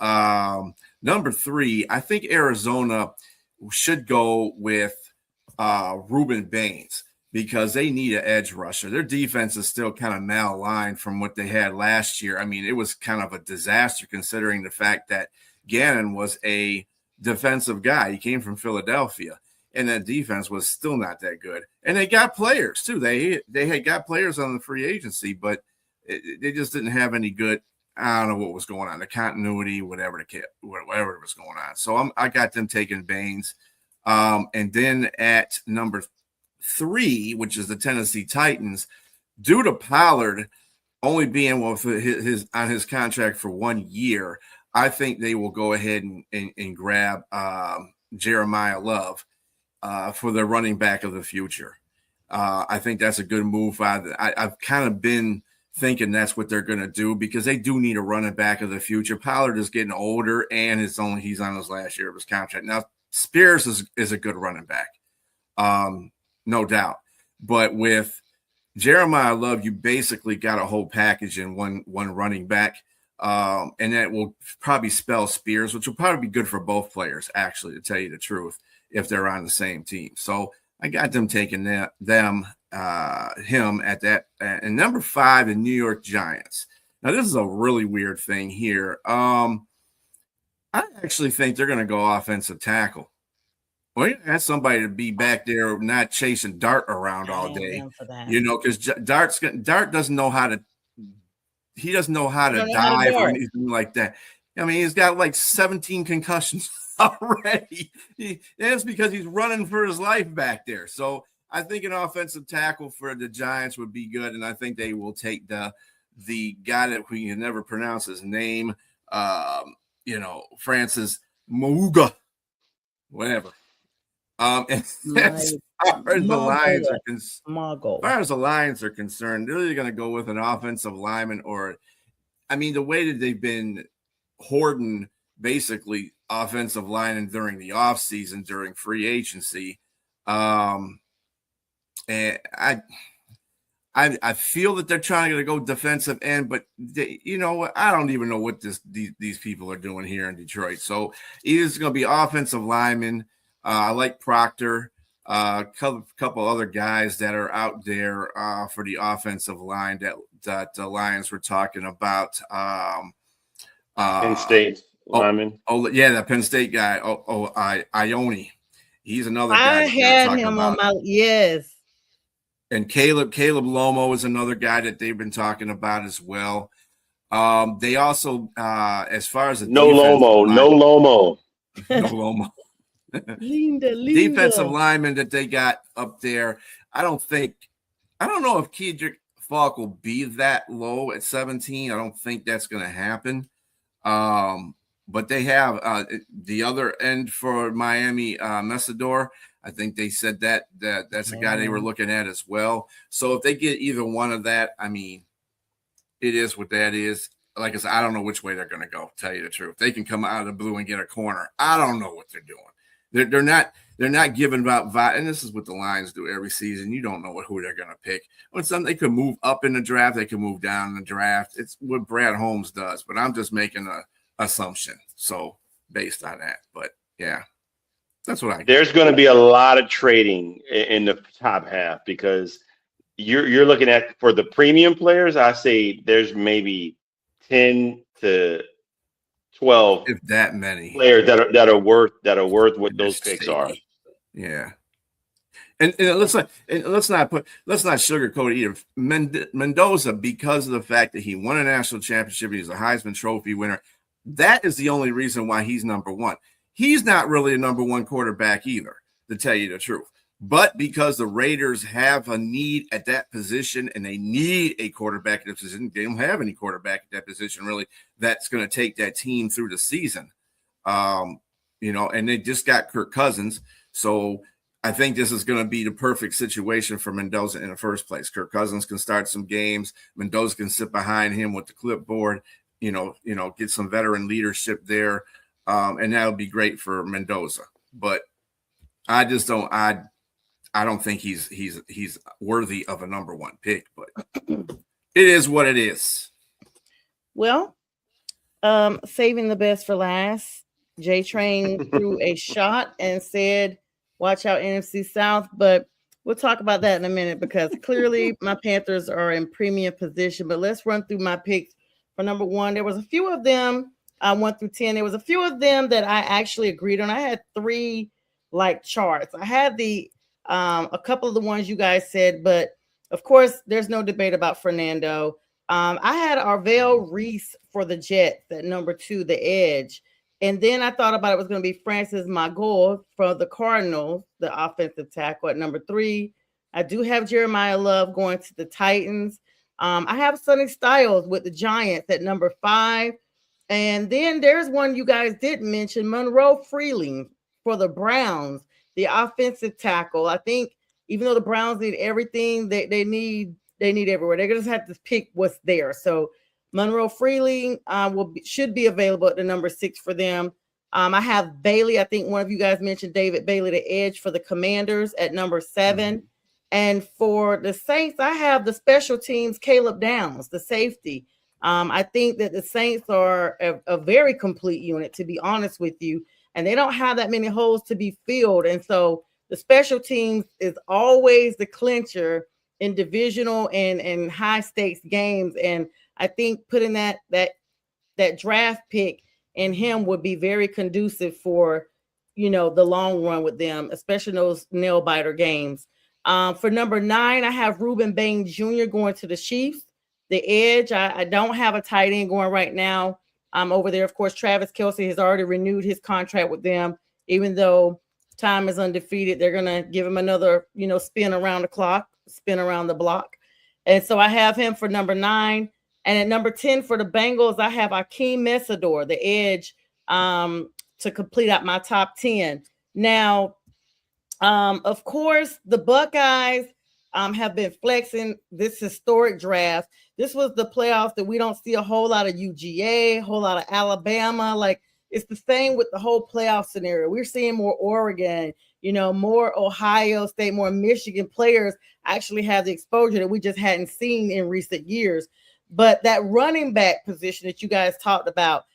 number three, I think Arizona should go with Reuben Baines, because they need an edge rusher. Their defense is still kind of malaligned from what they had last year. I mean, it was kind of a disaster considering the fact that Gannon was a defensive guy. He came from Philadelphia, and that defense was still not that good. And they got players, too. They had got players on the free agency, but they just didn't have any good – I don't know what was going on, the continuity, whatever was going on. So I got them taking Baines. And then at number 3, which is the Tennessee Titans, due to Pollard only being his on his contract for 1 year, I think they will go ahead and grab Jeremiah Love for the running back of the future. I think that's a good move. I've kind of been thinking that's what they're going to do because they do need a running back of the future. Pollard is getting older, and he's on his last year of his contract. Now, Spears is a good running back. No doubt. But with Jeremiah Love, you basically got a whole package in one running back. And that will probably spell Spears, which will probably be good for both players, actually, to tell you the truth, if they're on the same team. So I got them taking him at that. And number 5, the New York Giants. Now, this is a really weird thing here. I actually think they're going to go offensive tackle. Well, you have somebody to be back there not chasing Dart around all day, because Dart doesn't know how to. He doesn't know how to dive or anything like that. I mean, he's got like 17 concussions already. That's because he's running for his life back there. So I think an offensive tackle for the Giants would be good, and I think they will take the guy that we can never pronounce his name. Francis Mauga, whatever. As far as the Lions are concerned, they're either going to go with an offensive lineman or, I mean, the way that they've been hoarding basically offensive linemen during the offseason, during free agency. And I feel that they're trying to go defensive end, but you know what? I don't even know what these people are doing here in Detroit. So either it's going to be offensive linemen. I like Proctor, a couple other guys that are out there for the offensive line that the Lions were talking about. Penn State lineman. Oh yeah, that Penn State guy. Ione. He's another guy. I had him on my yes. And Caleb Lomo is another guy that they've been talking about as well. They also, as far as the no Lomo. Linda. Defensive lineman that they got up there, I don't know if Kedrick Falk will be that low at 17. I don't think that's going to happen. But they have the other end for Miami, Mesidor. I think they said that's a guy they were looking at as well. So if they get either one of that, I mean, it is what that is. Like I said, I don't know which way they're going to go, tell you the truth. They can come out of the blue and get a corner. I don't know what they're doing. They're not giving out, and this is what the Lions do every season. You don't know who they're going to pick. When they could move up in the draft, they could move down in the draft. It's what Brad Holmes does, but I'm just making an assumption. So based on that, but yeah. That's what I get. There's going to be a lot of trading in the top half because you're looking at, for the premium players, I say there's maybe 10 to 12, if that many players that are worth what those picks are. Yeah. And let's not sugarcoat it either. Mendoza, because of the fact that he won a national championship, he's a Heisman Trophy winner. That is the only reason why he's number one. He's not really a number one quarterback either, to tell you the truth. But because the Raiders have a need at that position and they need a quarterback at that position, they don't have any quarterback at that position really that's going to take that team through the season. And they just got Kirk Cousins. So I think this is going to be the perfect situation for Mendoza in the first place. Kirk Cousins can start some games. Mendoza can sit behind him with the clipboard, get some veteran leadership there. And that would be great for Mendoza, but I just don't. I don't think he's worthy of a number one pick. But it is what it is. Well, saving the best for last. J Train threw a shot and said, "Watch out, NFC South." But we'll talk about that in a minute because clearly my Panthers are in premium position. But let's run through my picks for number one. There was a few of them. 1 through 10. There was a few of them that I actually agreed on. I had 3 charts. I had a couple of the ones you guys said, but of course, there's no debate about Fernando. I had Arvell Reese for the Jets at number 2, the edge. And then I thought about it was going to be Francis Magol for the Cardinals, the offensive tackle at number 3. I do have Jeremiah Love going to the Titans. I have Sonny Styles with the Giants at number 5. And then there's one you guys didn't mention, Monroe Freeling for the Browns, the offensive tackle. I think even though the Browns need everything, they need everywhere. They're going to have to pick what's there. So Monroe Freeling should be available at the number 6 for them. I have Bailey. I think one of you guys mentioned David Bailey, the edge for the Commanders at number 7. Mm-hmm. And for the Saints, I have the special teams, Caleb Downs, the safety. I think that the Saints are a very complete unit, to be honest with you, and they don't have that many holes to be filled. And so the special teams is always the clincher in divisional and high stakes games. And I think putting that draft pick in him would be very conducive for, the long run with them, especially those nail biter games. For number 9, I have Reuben Bain Jr. going to the Chiefs. The edge, I don't have a tight end going right now. Over there, of course, Travis Kelce has already renewed his contract with them. Even though time is undefeated, they're going to give him another, spin around the clock, spin around the block. And so I have him for number 9. And at number 10 for the Bengals, I have Akeem Mesidor, the edge, to complete out my top 10. Now, Of course, the Buckeyes have been flexing this historic draft. This was the playoffs that we don't see a whole lot of UGA, a whole lot of Alabama. Like it's the same with the whole playoff scenario. We're seeing more Oregon, more Ohio State, more Michigan players actually have the exposure that we just hadn't seen in recent years. But that running back position that you guys talked about,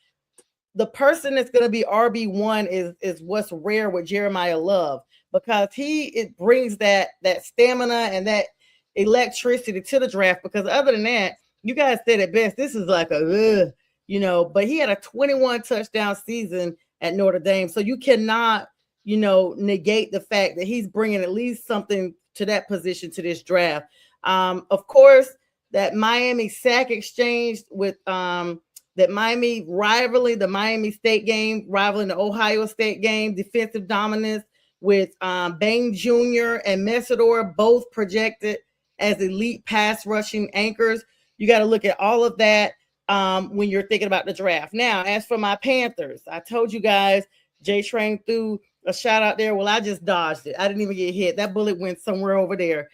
the person that's going to be RB1 is what's rare with Jeremiah Love, because it brings that stamina and that electricity to the draft. Because other than that, you guys said it best. This is like but he had a 21 touchdown season at Notre Dame. So you cannot, negate the fact that he's bringing at least something to that position to this draft. Of course, that Miami sack exchange with that Miami rivaling the Miami State game, rivaling the Ohio State game, defensive dominance with Bain Jr. and Messidor, both projected as elite pass rushing anchors. You got to look at all of that when you're thinking about the draft. Now, as for my Panthers, I told you guys, J-Train threw a shot out there. Well, I just dodged it. I didn't even get hit. That bullet went somewhere over there.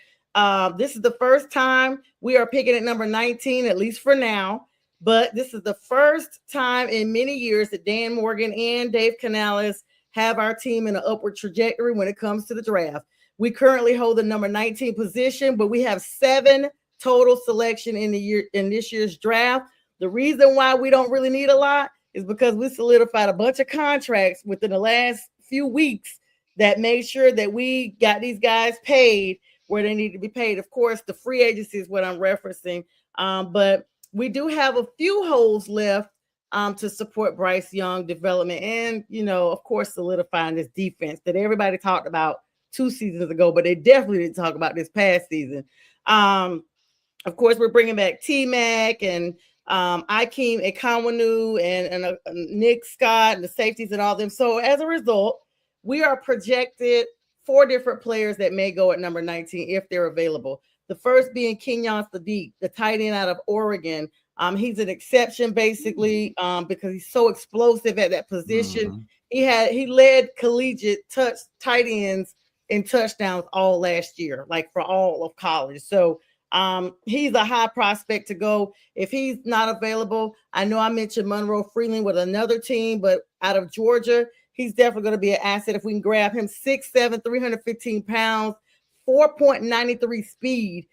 This is the first time we are picking at number 19, at least for now. But this is the first time in many years that Dan Morgan and Dave Canales have our team in an upward trajectory when it comes to the draft. We currently hold the number 19 position, but we have 7 total selection in this year's draft. The reason why we don't really need a lot is because we solidified a bunch of contracts within the last few weeks that made sure that we got these guys paid where they need to be paid. Of course, the free agency is what I'm referencing, but we do have a few holes left to support Bryce Young development and, of course, solidifying this defense that everybody talked about 2 seasons ago, but they definitely didn't talk about this past season. Of course, we're bringing back T-Mac and Ikem Ekwonu and Nick Scott and the safeties and all them. So as a result, we are projected 4 different players that may go at number 19 if they're available. The first being Kenyon Sadiq, the tight end out of Oregon. He's an exception basically because he's so explosive at that position. Mm-hmm. He led collegiate tight ends in touchdowns all last year, like for all of college. So he's a high prospect to go. If he's not available, I know I mentioned Monroe Freeland with another team, but out of Georgia, he's definitely going to be an asset if we can grab him. 6'7", 315 pounds, 4.93 speed.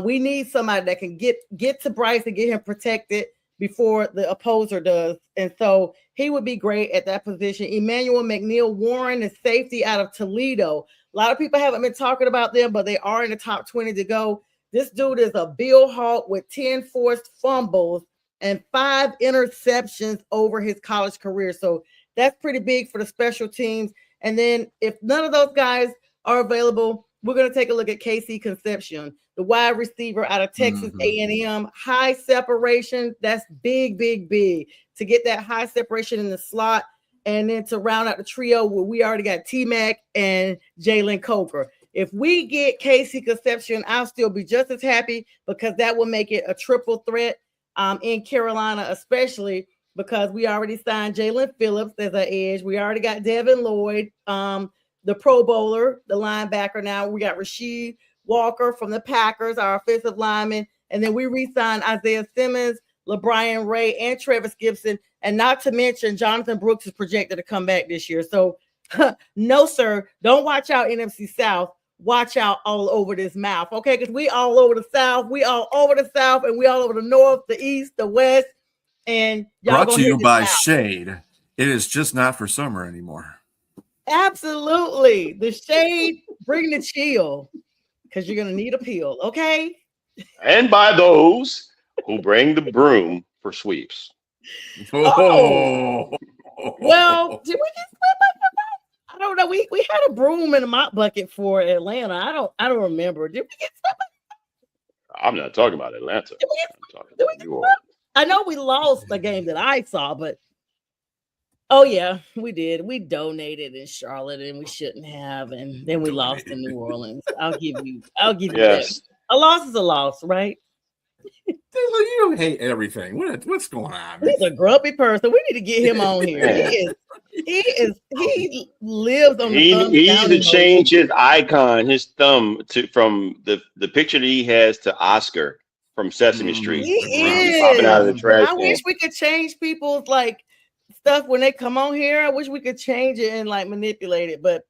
We need somebody that can get to Bryce and get him protected before the opposer does. And so he would be great at that position. Emmanuel McNeil Warren, the safety out of Toledo. A lot of people haven't been talking about them, but they are in the top 20 to go. This dude is a Bill Hawk with 10 forced fumbles and 5 interceptions over his college career. So that's pretty big for the special teams. And then if none of those guys are available, we're going to take a look at KC Concepcion, the wide receiver out of Texas A&M. High separation. That's big, big, big. To get that high separation in the slot and then to round out the trio where we already got T-Mac and Jalen Coker. If we get KC Concepcion, I'll still be just as happy because that will make it a triple threat in Carolina, especially because we already signed Jalen Phillips as an edge. We already got Devin Lloyd, the Pro Bowler, the linebacker. Now we got Rasheed Walker from the Packers, our offensive lineman. And then we re-signed Isaiah Simmons, LeBrian Ray, and Travis Gibson. And not to mention Jonathan Brooks is projected to come back this year. So no, sir, don't watch out NFC South. Watch out all over this mouth, okay? Because we all over the South. We all over the South, and we all over the North, the East, the West. And y'all brought to you by Shade. It is just not for summer anymore. Absolutely. The Shade, bring the chill because you're going to need a peel, okay? And by those who bring the broom for sweeps. Oh. Well, did we get swept up? I don't know. We had a broom and a mop bucket for Atlanta. I don't remember. Did we get swept up? I'm not talking about Atlanta. I'm talking about New Orleans. I know we lost the game that I saw, but oh yeah, we did. We donated in Charlotte and we shouldn't have, and then we lost in New Orleans. I'll give you that. A loss is a loss, right? You don't hate everything. What's going on? He's a grumpy person. We need to get him on here. He lives on the He thumbs needs down to emoji. change his icon, his thumb, from the picture that he has to Oscar from Sesame Street. He Popping out of the is. trash I wish can. we could change people's like stuff when they come on here. I wish we could change it and like manipulate it. But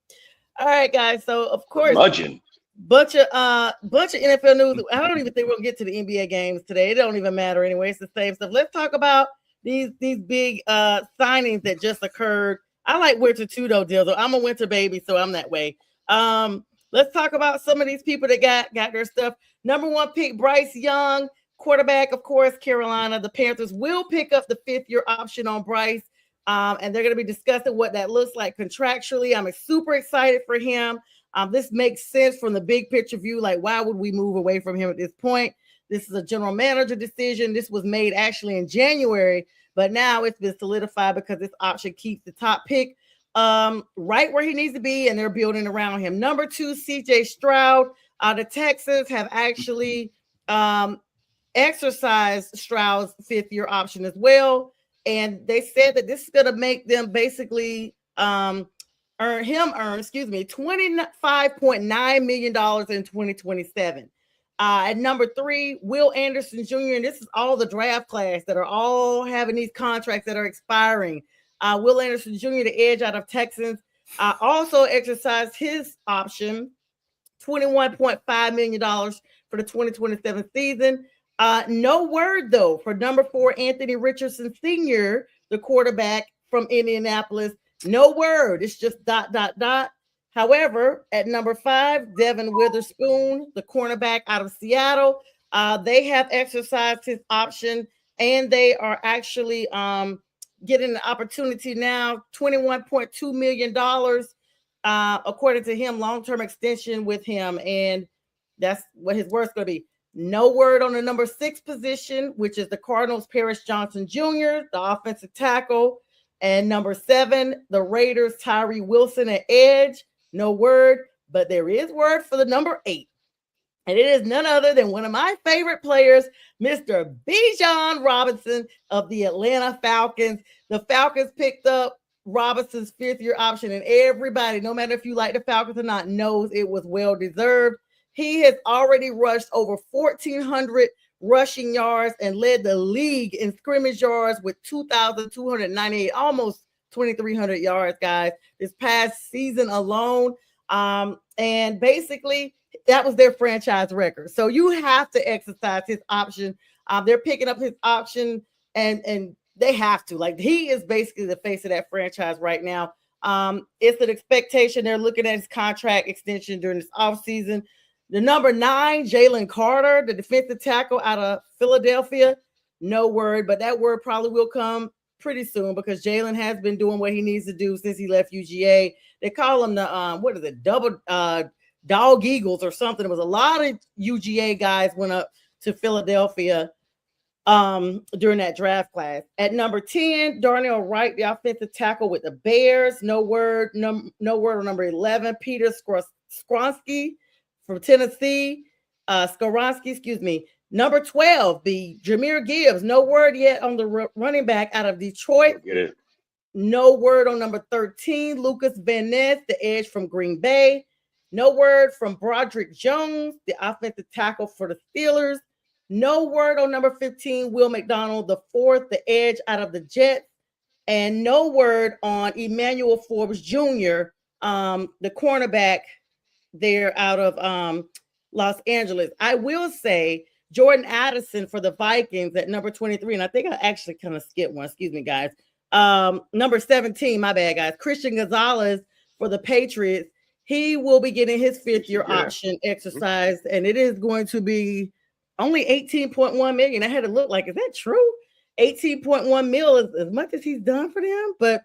all right, guys. So of course, Curmudgeon. bunch of NFL news. I don't even think we'll get to the NBA games today. It don't even matter anyway. It's the same stuff. Let's talk about these big signings that just occurred. I like winter too, though, Dildo. I'm a winter baby, so I'm that way. Let's talk about some of these people that got their stuff. Number 1 pick, Bryce Young, quarterback, of course, Carolina. The Panthers will pick up the 5th-year option on Bryce, and they're going to be discussing what that looks like contractually. I'm super excited for him. This makes sense from the big picture view. Like, why would we move away from him at this point? This is a general manager decision. This was made actually in January, but now it's been solidified because this option keeps the top pick right where he needs to be, and they're building around him. Number 2, CJ Stroud. The Texans have actually exercised Stroud's 5th-year option as well, and they said that this is going to make them basically earn $25.9 million in 2027. At number 3, Will Anderson Jr., and this is all the draft class that are all having these contracts that are expiring. Will Anderson Jr., the edge out of Texans, also exercised his option, $21.5 million for the 2027 season. No word, though, for number 4, Anthony Richardson Sr., the quarterback from Indianapolis. No word. It's just ... However, at number 5, Devin Witherspoon, the cornerback out of Seattle, they have exercised his option, and they are actually getting the opportunity now, $21.2 million, according to him, long-term extension with him, and that's what his word's going to be. No word on the number 6 position, which is the Cardinals' Paris Johnson Jr., the offensive tackle, and number 7, the Raiders' Tyree Wilson at edge. No word, but there is word for the number 8. And it is none other than one of my favorite players, Mr. Bijan Robinson of the Atlanta Falcons. The Falcons picked up Robinson's 5th-year option, and everybody, no matter if you like the Falcons or not, knows it was well-deserved. He has already rushed over 1,400 rushing yards and led the league in scrimmage yards with 2,298, almost 2,300 yards, guys, this past season alone. And basically, that was their franchise record. So you have to exercise his option. They're picking up his option, and they have to. Like, he is basically the face of that franchise right now. It's an expectation. They're looking at his contract extension during this offseason. The number 9, Jalen Carter, the defensive tackle out of Philadelphia. No word, but that word probably will come pretty soon because Jalen has been doing what he needs to do since he left UGA. They call him the double dog eagles or something. There was a lot of UGA guys went up to Philadelphia during that draft class. At number 10, Darnell Wright, the offensive tackle with the Bears. No word on number 11, Peter Skronsky from Tennessee. Number 12, the Jahmyr Gibbs. No word yet on the running back out of Detroit. Get it. No word on number 13, Lucas Van Ness, the edge from Green Bay. No word from Broderick Jones, the offensive tackle for the Steelers. No word on number 15, Will McDonald, the 4th, the edge out of the Jets. And no word on Emmanuel Forbes Jr., the cornerback there out of Los Angeles. I will say Jordan Addison for the Vikings at number 23. And I think I actually kind of skipped one. Excuse me, guys. Number 17, my bad, guys. Christian Gonzalez for the Patriots. He will be getting his 5th-year option exercised, and it is going to be only 18.1 million. I had to look like, is that true? 18.1 mil is as much as he's done for them. But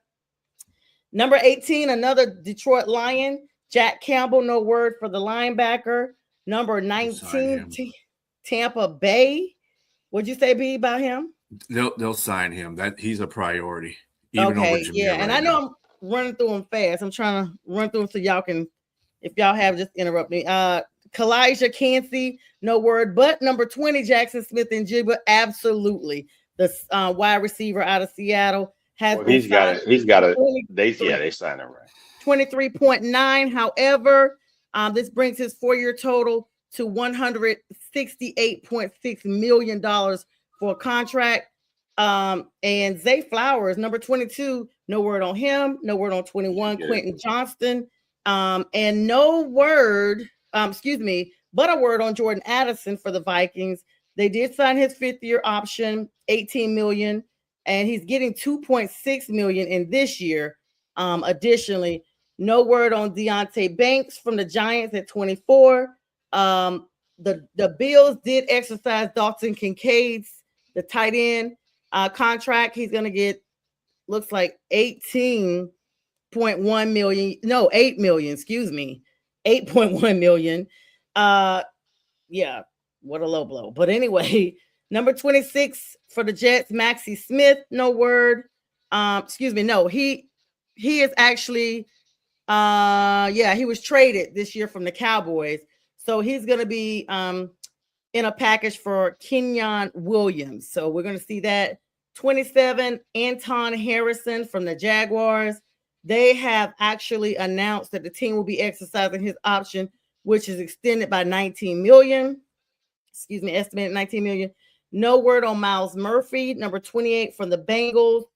number 18, another Detroit Lion, Jack Campbell, no word for the linebacker. Number 19, Tampa Bay. What'd you say, B, about him? They'll sign him. That he's a priority. Even over Jameer yeah, and right I know now. I'm running through them fast. I'm trying to run through them so y'all can, if y'all have, just interrupt me. Kalijah Cansey, no word, but number 20, Jackson Smith and Jigba, absolutely. The wide receiver out of Seattle. has Well, been signed. he's got a. 23 They signed him right. 23.9. However, this brings his 4-year total to $168.6 million for a contract. And Zay Flowers, number 22, no word on him, no word on 21, Quentin Johnston, and no word, but a word on Jordan Addison for the Vikings. They did sign his 5th-year option, $18 million, and he's getting $2.6 million in this year. Additionally, no word on Deontay Banks from the Giants at 24. The Bills did exercise Dalton Kincaid's, the tight end, contract. He's going to get, looks like 18.1 million. No, 8 million, excuse me. 8.1 million. Yeah, what a low blow. But anyway, number 26 for the Jets, Maxie Smith, no word. No, he is actually he was traded this year from the Cowboys. So he's going to be in a package for Kenyon Williams. So we're going to see that. 27, Anton Harrison from the Jaguars. They have actually announced that the team will be exercising his option, which is extended by 19 million. Estimated 19 million. No word on Miles Murphy, number 28 from the Bengals.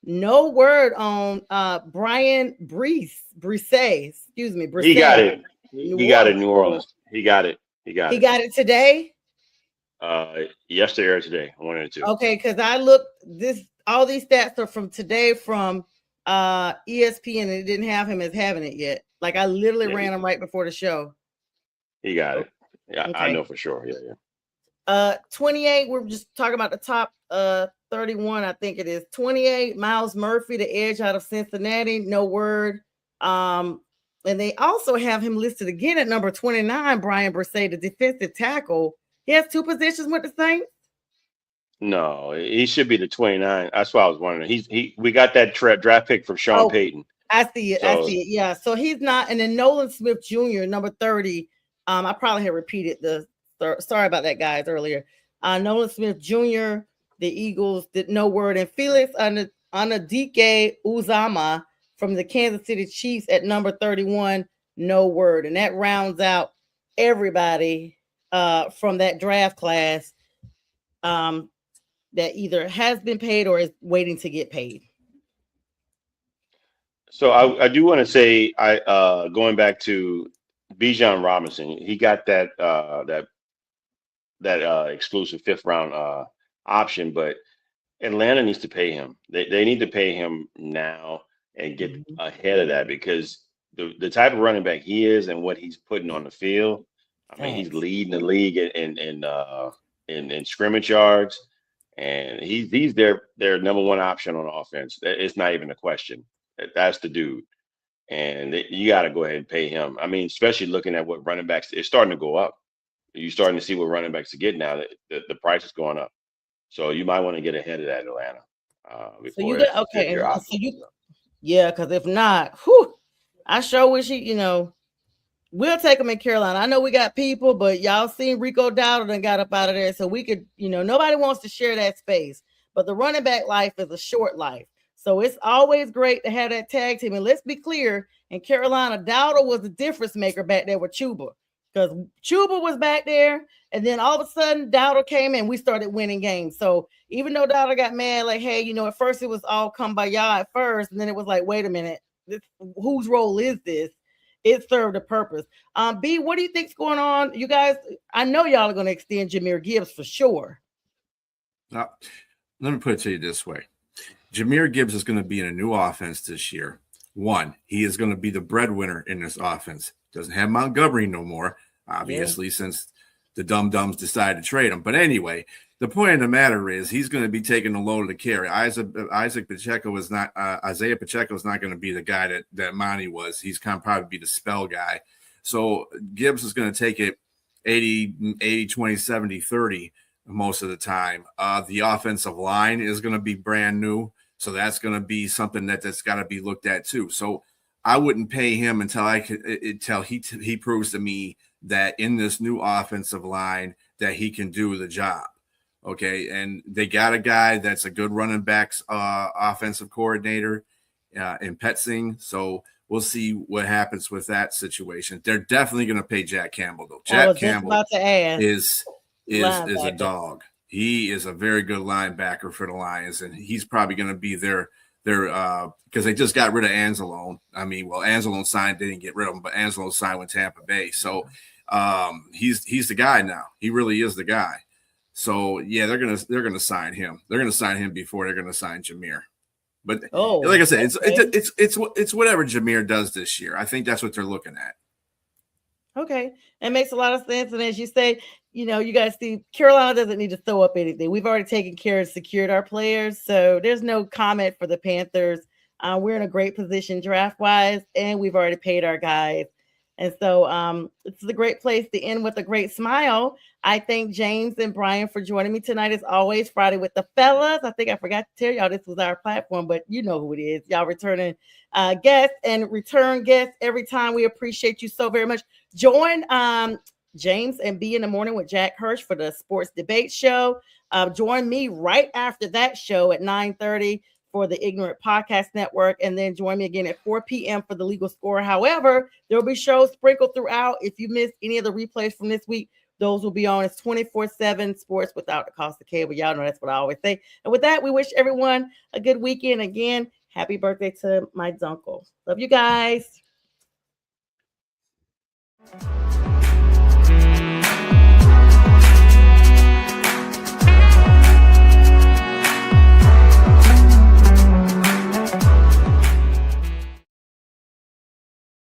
No word on Brian Brisset. He got it. He got it in New Orleans. He got it. He got it today? Yesterday or today. One of the two. Okay, because I looked all these stats are from today from ESPN, and it didn't have him as having it yet. Like I literally ran him right before the show. He got it. Yeah, okay. I know for sure. Yeah. 28, we're just talking about the top 31, I think it is. 28, Miles Murphy, the edge out of Cincinnati, no word. And they also have him listed again at number 29, Brian Brisset, the defensive tackle. He has 2 positions with the Saints. No, he should be the 29. That's why I was wondering. We got that draft pick from Sean Payton. I see it. Yeah. So he's not. And then Nolan Smith Jr., number 30. I probably had repeated sorry about that, guys, earlier. Nolan Smith Jr., the Eagles, did no word. And Felix Anadike Uzama from the Kansas City Chiefs at number 31, no word. And that rounds out everybody from that draft class that either has been paid or is waiting to get paid. So I do want to say, going back to Bijan Robinson, he got that exclusive 5th round option, but Atlanta needs to pay him. They need to pay him now and get ahead of that, because the type of running back he is and what he's putting on the field, I mean, he's leading the league in scrimmage yards, and he's their number 1 option on offense. It's not even a question. That's the dude, and you got to go ahead and pay him. I mean, especially looking at what running backs, it's starting to go up. You're starting to see what running backs are getting now. The price is going up, so you might want to get ahead of that, Atlanta. Because if not, I sure wish we'll take him in Carolina. I know we got people, but y'all seen Rico Dowdle and got up out of there, so we could, nobody wants to share that space. But the running back life is a short life, so it's always great to have that tag team. And let's be clear, in Carolina, Dowdle was the difference maker back there with Chuba, because Chuba was back there, and then all of a sudden Dowdle came in, we started winning games. So even though Dowdle got mad, like, hey, at first it was all kumbaya at first, and then it was like, wait a minute, whose role is this? It served a purpose. B, what do you think's going on? You guys, I know y'all are going to extend Jahmyr Gibbs for sure. Now, let me put it to you this way. Jahmyr Gibbs is going to be in a new offense this year. 1, he is going to be the breadwinner in this offense. Doesn't have Montgomery no more, obviously, since the dum-dums decided to trade him. But anyway, the point of the matter is he's going to be taking the load of the carry. Isaiah Pacheco is not going to be the guy that Monty was. He's going to probably be the spell guy. So Gibbs is going to take it 80, 20, 70, 30 most of the time. The offensive line is going to be brand new. So that's going to be something that's got to be looked at too. So I wouldn't pay him until he proves to me that in this new offensive line that he can do the job. Okay, and they got a guy that's a good running backs offensive coordinator in Petzing. So we'll see what happens with that situation. They're definitely going to pay Jack Campbell though. I Jack was just Campbell about to ask. is a Linebacker. dog. He is a very good linebacker for the Lions, and he's probably going to be their because they just got rid of Anzalone. I mean, well, Anzalone signed, they didn't get rid of him, but Anzalone signed with Tampa Bay. So he's the guy now. He really is the guy. So yeah, they're gonna sign him. They're gonna sign him before they're gonna sign Jameer. But like I said, it's whatever Jameer does this year. I think that's what they're looking at. Okay, it makes a lot of sense. And as you say, you guys see, Carolina doesn't need to throw up anything. We've already taken care and secured our players, so there's no comment for the Panthers. We're in a great position draft wise, and we've already paid our guys. And so it's a great place to end with a great smile. I thank James and Brian for joining me tonight. As always, Friday with the Fellas. I think I forgot to tell y'all this was our platform, but you know who it is. Y'all returning guests and return guests every time. We appreciate you so very much. Join James and B in the Morning with Jack Hirsch for the Sports Debate Show. Join me right after that show at 9:30 for the Ignorant Podcast Network, and then join me again at 4 p.m. for the Legal Score. However, there will be shows sprinkled throughout. If you missed any of the replays from this week, those will be on. It's 24/7 sports without the cost of cable. Y'all know that's what I always say. And with that, we wish everyone a good weekend. Again, happy birthday to my Dunkel. Love you guys.